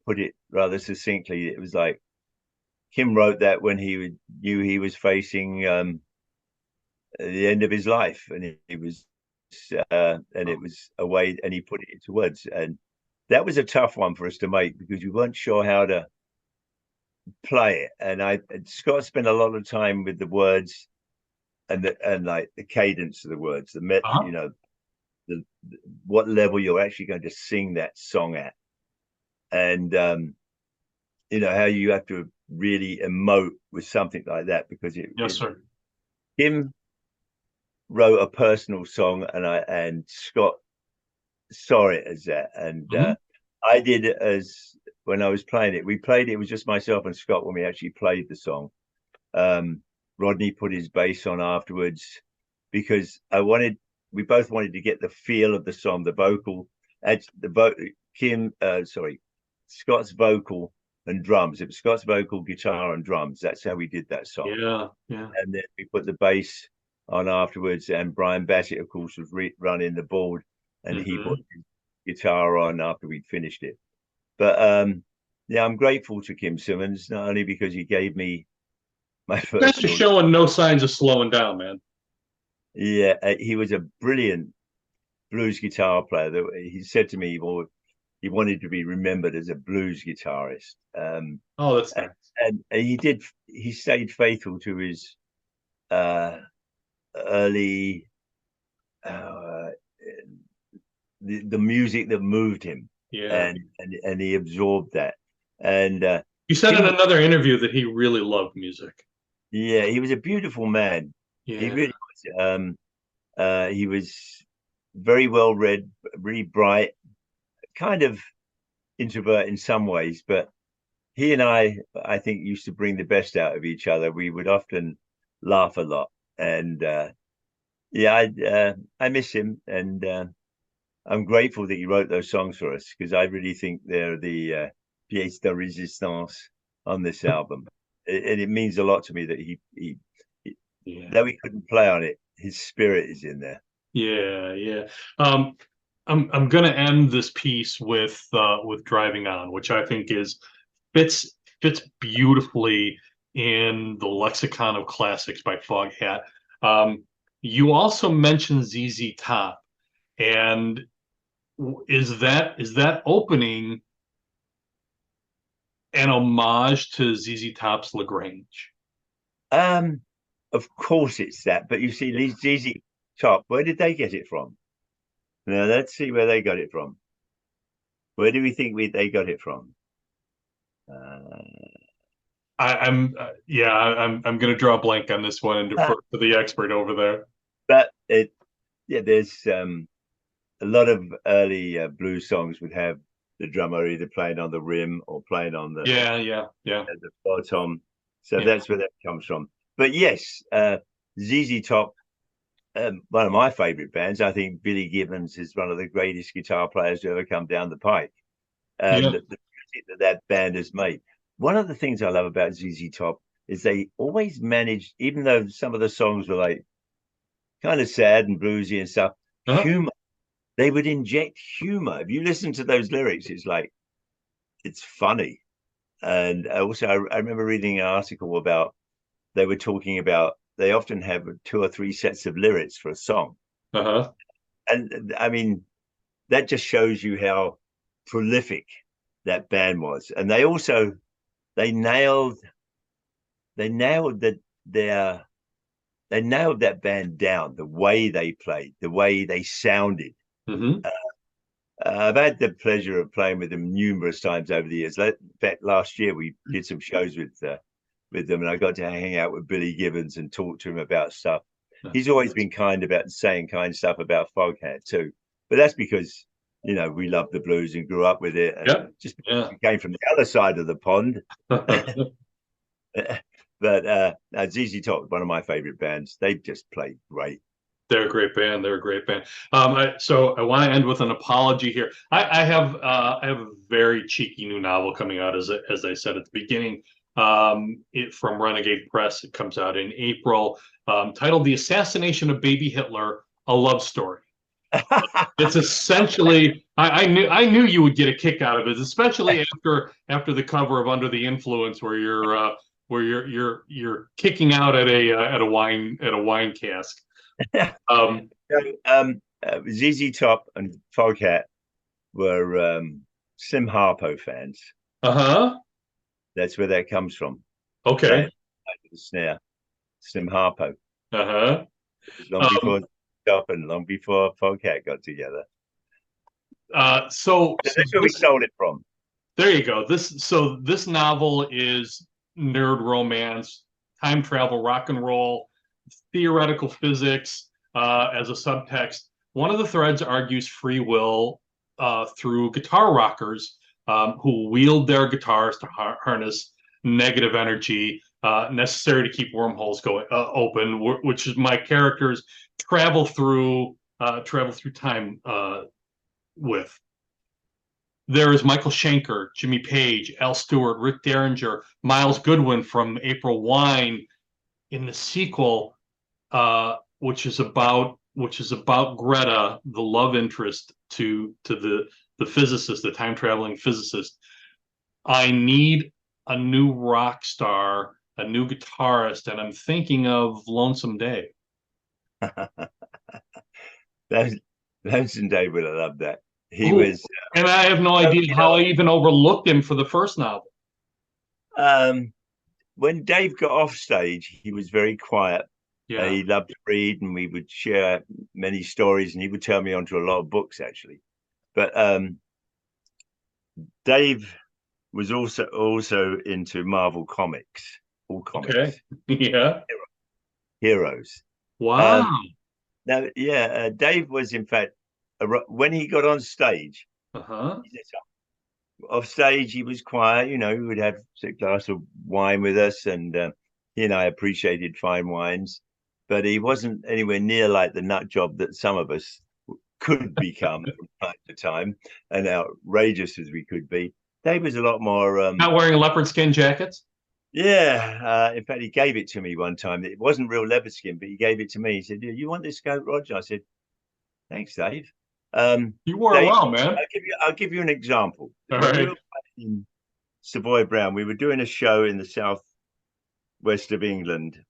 Speaker 6: put it rather succinctly. It was like Kim wrote that when he knew he was facing the end of his life, and it was away, and he put it into words, and that was a tough one for us to make because we weren't sure how to play it. And Scott spent a lot of time with the words and like the cadence of the words, what level you're actually going to sing that song at, and how you have to really emote with something like that because
Speaker 7: sir.
Speaker 6: Kim wrote a personal song, and Scott saw it as that, and I did it as when I was playing it. We played it was just myself and Scott when we actually played the song. Rodney put his bass on afterwards because we both wanted to get the feel of the song, the vocal, Scott's vocal and drums. It was Scott's vocal, guitar, and drums. That's how we did that song.
Speaker 7: Yeah.
Speaker 6: And then we put the bass on afterwards, and Brian Bassett, of course, was running the board, and he put his guitar on after we'd finished it. But I'm grateful to Kim Simmons, not only because he gave me my first.
Speaker 7: That's just showing no signs of slowing down, man.
Speaker 6: Yeah, he was a brilliant blues guitar player. He said to me, he wanted to be remembered as a blues guitarist.
Speaker 7: That's nice.
Speaker 6: And he stayed faithful to his early the music that moved him, and he absorbed that. And
Speaker 7: you said in another interview that he really loved music. He
Speaker 6: was a beautiful man. He really was. He was very well read, really bright, kind of introvert in some ways, but he and I think, used to bring the best out of each other. We would often laugh a lot, and I miss him, and I'm grateful that he wrote those songs for us, because I really think they're the pièce de résistance on this album. And it means a lot to me that he though he couldn't play on it, his spirit is in there.
Speaker 7: Yeah. I'm gonna end this piece with Driving On, which I think fits beautifully in the lexicon of classics by Foghat. You also mentioned ZZ Top, and is that opening an homage to ZZ Top's Lagrange?
Speaker 6: Of course it's that, but you see, ZZ Top, where did they get it from? Now let's see where they got it from. Where do we think they got it from?
Speaker 7: I'm going to draw a blank on this one and defer to the expert over there.
Speaker 6: But there's a lot of early blues songs would have the drummer either playing on the rim or playing on the the bottom. So that's where that comes from. But yes, ZZ Top, one of my favorite bands. I think Billy Gibbons is one of the greatest guitar players to ever come down the pike. The music that band has made. One of the things I love about ZZ Top is they always managed, even though some of the songs were like kind of sad and bluesy and stuff, humor. They would inject humor. If you listen to those lyrics, it's funny. And also, I remember reading an article about, they were talking about, they often have 2 or 3 sets of lyrics for a song. And I mean, that just shows you how prolific that band was. And they also, they nailed that band down, the way they played, the way they sounded. I've had the pleasure of playing with them numerous times over the years. In fact, last year we did some shows with them, and I got to hang out with Billy Gibbons and talk to him about stuff. He's always been kind about saying kind stuff about Foghat too, but that's because, you know, we love the blues and grew up with it, and we came from the other side of the pond. But ZZ Top, one of my favorite bands. They just play great.
Speaker 7: They're a great band. So I want to end with an apology here. I have a very cheeky new novel coming out, as I said at the beginning. From Renegade Press. It comes out in April, titled "The Assassination of Baby Hitler: A Love Story." It's essentially, I knew you would get a kick out of it, especially after the cover of Under the Influence, where you're kicking out at a wine cask.
Speaker 6: ZZ Top and Foghat were Slim Harpo fans. That's where that comes from.
Speaker 7: Okay.
Speaker 6: The snare, Slim Harpo. Long before Top and long before Foghat got together.
Speaker 7: So
Speaker 6: that's where we sold it from.
Speaker 7: There you go. This novel is nerd romance, time travel, rock and roll, theoretical physics as a subtext. One of the threads argues free will through guitar rockers who wield their guitars to harness negative energy necessary to keep wormholes going open, which is my characters travel through time with. There is Michael Schenker, Jimmy Page, Al Stewart, Rick Derringer, Miles Goodwin from April Wine in the sequel, which is about Greta, the love interest to the physicist, the time traveling physicist. I need a new rock star, a new guitarist, and I'm thinking of Lonesome Dave.
Speaker 6: Lonesome Dave would have loved that. He was,
Speaker 7: and I have no idea how I even overlooked him for the first novel.
Speaker 6: When Dave got off stage, he was very quiet. He loved to read, and we would share many stories, and he would turn me onto a lot of books, actually. But Dave was also into Marvel comics, all comics.
Speaker 7: Okay.
Speaker 6: Heroes.
Speaker 7: Wow.
Speaker 6: Dave was, in fact, when he got on stage,
Speaker 7: Uh-huh.
Speaker 6: off stage he was quiet. You know, he would have a glass of wine with us, and he and I appreciated fine wines, but he wasn't anywhere near like the nut job that some of us could become from time to time, and outrageous as we could be. Dave was a lot more.
Speaker 7: Not wearing leopard skin jackets?
Speaker 6: Yeah, in fact, he gave it to me one time. It wasn't real leopard skin, but he gave it to me. He said, "You want this coat, Roger?" I said, "Thanks, Dave."
Speaker 7: You wore it
Speaker 6: Dave,
Speaker 7: well, man.
Speaker 6: I'll give you an example.
Speaker 7: All
Speaker 6: When we
Speaker 7: right.
Speaker 6: were in Savoy Brown, we were doing a show in the southwest of England.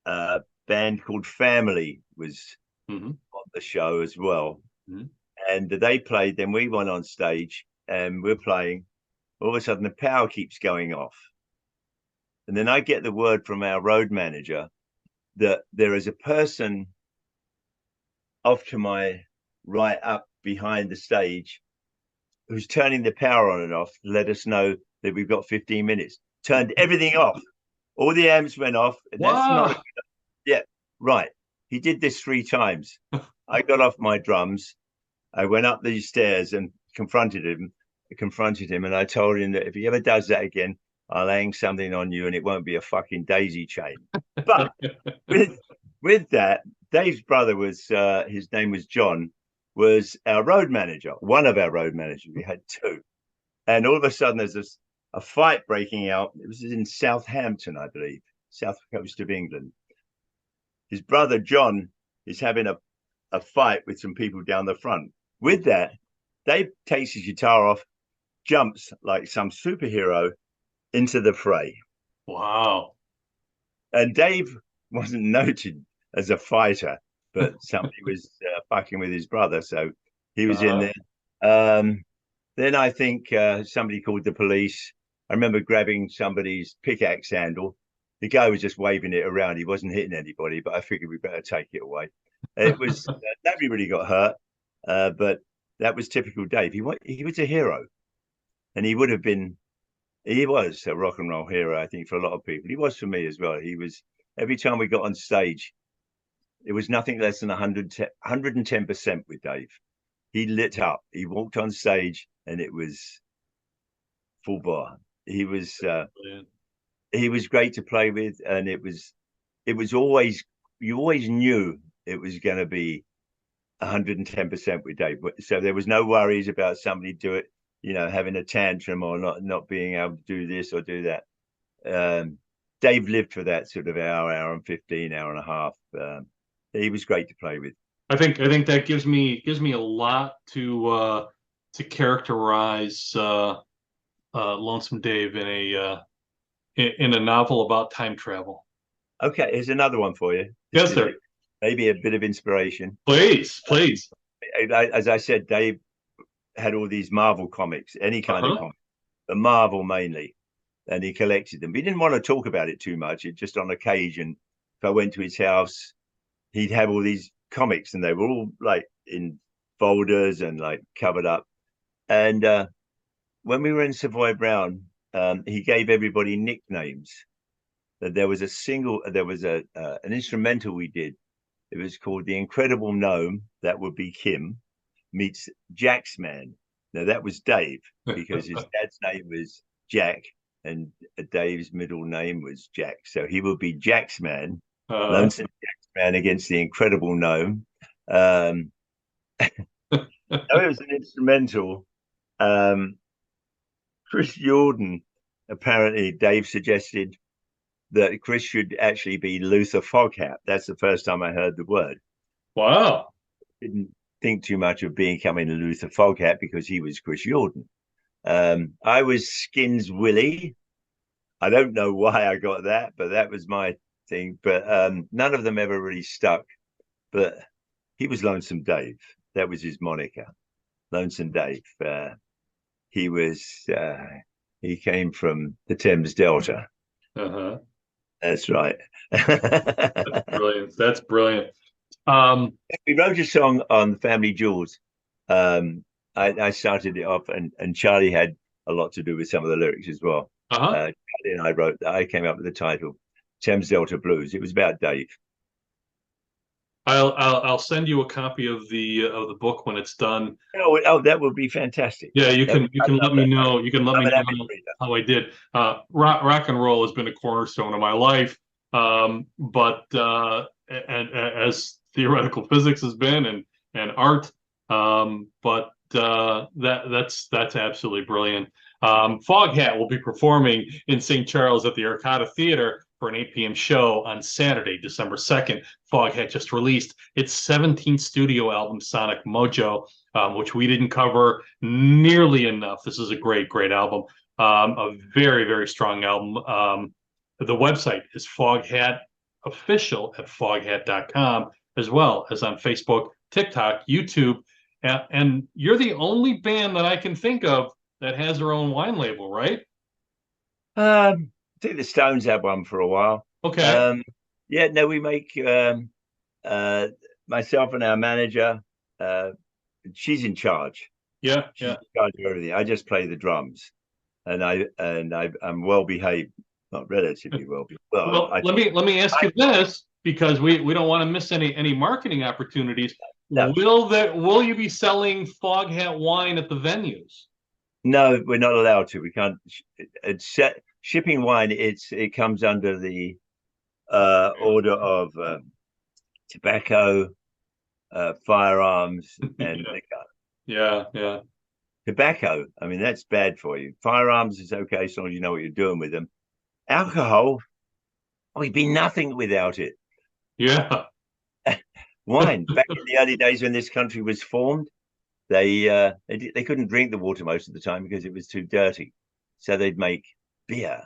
Speaker 6: A band called Family was
Speaker 7: Mhm.
Speaker 6: on the show as well,
Speaker 7: Mhm.
Speaker 6: and they played. Then we went on stage, and we're playing. All of a sudden, the power keeps going off, and then I get the word from our road manager that there is a person off to my right up behind the stage who's turning the power on and off to let us know that we've got 15 minutes. Turned everything off. All the amps went off. And that's not
Speaker 7: Wow.
Speaker 6: yeah, right. He did this 3 times. I got off my drums. I went up these stairs and confronted him, and I told him that if he ever does that again, I'll hang something on you and it won't be a fucking daisy chain. But with that, Dave's brother was his name was John, was our road manager, one of our road managers. We had two. And all of a sudden there's a fight breaking out. It was in Southampton, I believe, south coast of England. His brother John is having a fight with some people down the front. With that, Dave takes his guitar off, jumps like some superhero into the fray.
Speaker 7: Wow.
Speaker 6: And Dave wasn't noted as a fighter, but somebody was fucking with his brother, so he was in there. Then I think somebody called the police. I remember grabbing somebody's pickaxe handle. The guy was just waving it around. He wasn't hitting anybody, but I figured we better take it away. It was nobody really got hurt, but that was typical Dave. He was a hero, and he would have been. He was a rock and roll hero, I think, for a lot of people. He was for me as well. He was every time we got on stage, it was nothing less than 110% with Dave. He lit up. He walked on stage, and it was full bar. He was great to play with, and it was always you always knew it was going to be 110% with Dave. So there was no worries about somebody having a tantrum or not being able to do this or do that. Dave lived for that sort of hour and 15, hour and a half. He was great to play with.
Speaker 7: I think that gives me a lot to characterize Lonesome Dave in a novel about time travel.
Speaker 6: Okay, here's another one for you.
Speaker 7: Yes, sir.
Speaker 6: Maybe a bit of inspiration.
Speaker 7: Please.
Speaker 6: As I said, Dave had all these Marvel comics, any kind of comic, but Marvel mainly, and he collected them. He didn't want to talk about it too much. It just on occasion, if I went to his house, he'd have all these comics, and they were all like in folders and like covered up. And when we were in Savoy Brown, he gave everybody nicknames. That there was an instrumental we did. It was called The Incredible Gnome. That would be Kim meets Jack's Man. Now that was Dave because his dad's name was Jack and Dave's middle name was Jack. So he would be Jack's Man, Lonesome Jack's Man against the Incredible Gnome. It was an instrumental. Chris Jordan, apparently Dave suggested that Chris should actually be Luther Foghat. That's the first time I heard the word.
Speaker 7: Wow.
Speaker 6: Didn't think too much of becoming a Luther Foghat because he was Chris Jordan. I was Skins Willie. I don't know why I got that, but that was my thing. But none of them ever really stuck. But he was Lonesome Dave. That was his moniker, Lonesome Dave. He came from the Thames Delta. That's right.
Speaker 7: That's brilliant.
Speaker 6: We wrote a song on Family Jewels. I started it off, and Charlie had a lot to do with some of the lyrics as well. Charlie and I came up with the title Thames Delta Blues. It was about Dave.
Speaker 7: I'll send you a copy of the book when it's done.
Speaker 6: Oh, that would be fantastic.
Speaker 7: Yeah, you can
Speaker 6: I'd
Speaker 7: let
Speaker 6: love
Speaker 7: me
Speaker 6: that.
Speaker 7: know. You can let
Speaker 6: I'm
Speaker 7: me
Speaker 6: an
Speaker 7: know
Speaker 6: avid reader.
Speaker 7: how I did. Rock and roll has been a cornerstone of my life, but as theoretical physics has been, and art, but that's absolutely brilliant. Foghat will be performing in St. Charles at the Arcada Theater for an 8 p.m. show on Saturday, December 2nd. Foghat just released its 17th studio album, Sonic Mojo, which we didn't cover nearly enough. This is a great, great album. A very, very strong album. The website is Foghat Official at foghat.com, as well as on Facebook, TikTok, YouTube. And you're the only band that I can think of that has their own wine label, right?
Speaker 6: I think the Stones had one for a while.
Speaker 7: Okay.
Speaker 6: Yeah, no, we make uh, myself and our manager. She's in charge.
Speaker 7: Yeah,
Speaker 6: She's
Speaker 7: yeah.
Speaker 6: in charge of everything. I just play the drums, and I'm well behaved, not relatively well behaved.
Speaker 7: Well, let me ask you this, because we don't want to miss any marketing opportunities.
Speaker 6: No.
Speaker 7: Will you be selling Foghat wine at the venues?
Speaker 6: No, we're not allowed to. We can't. It's shipping wine. It comes under the order of tobacco, firearms, and
Speaker 7: Yeah.
Speaker 6: liquor.
Speaker 7: Yeah, yeah.
Speaker 6: Tobacco, I mean, that's bad for you. Firearms is okay as long as you know what you're doing with them. Alcohol, we'd be nothing without it.
Speaker 7: Yeah.
Speaker 6: Wine, back in the early days when this country was formed, they couldn't drink the water most of the time because it was too dirty. So they'd make beer.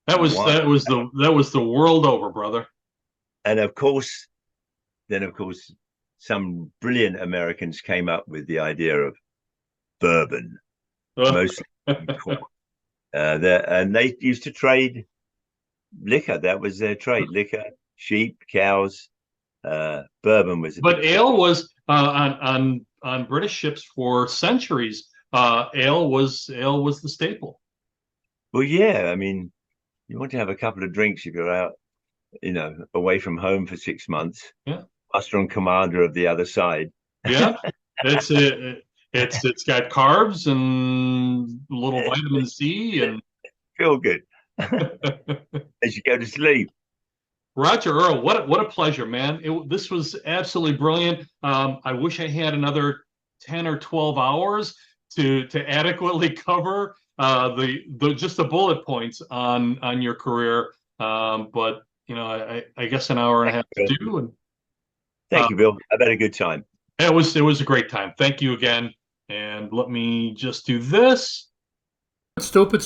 Speaker 7: That was the world over, brother.
Speaker 6: And then of course, some brilliant Americans came up with the idea of bourbon, mostly corn. And they used to trade liquor. That was their trade: liquor, sheep, cows. Bourbon was.
Speaker 7: But ale was on British ships for centuries. Ale was the staple.
Speaker 6: Well, yeah. I mean, you want to have a couple of drinks if you're out, away from home for 6 months.
Speaker 7: Yeah.
Speaker 6: Master and commander of the other side.
Speaker 7: Yeah, it's got carbs and a little vitamin C and
Speaker 6: feel good as you go to sleep.
Speaker 7: Roger Earl, what a pleasure, man! This was absolutely brilliant. I wish I had another 10 or 12 hours to adequately cover the just the bullet points on your career. But I guess an hour and a half to do. And
Speaker 6: thank you, Bill. I've had a good time.
Speaker 7: It was a great time. Thank you again. And let me just do this.
Speaker 3: Stupid.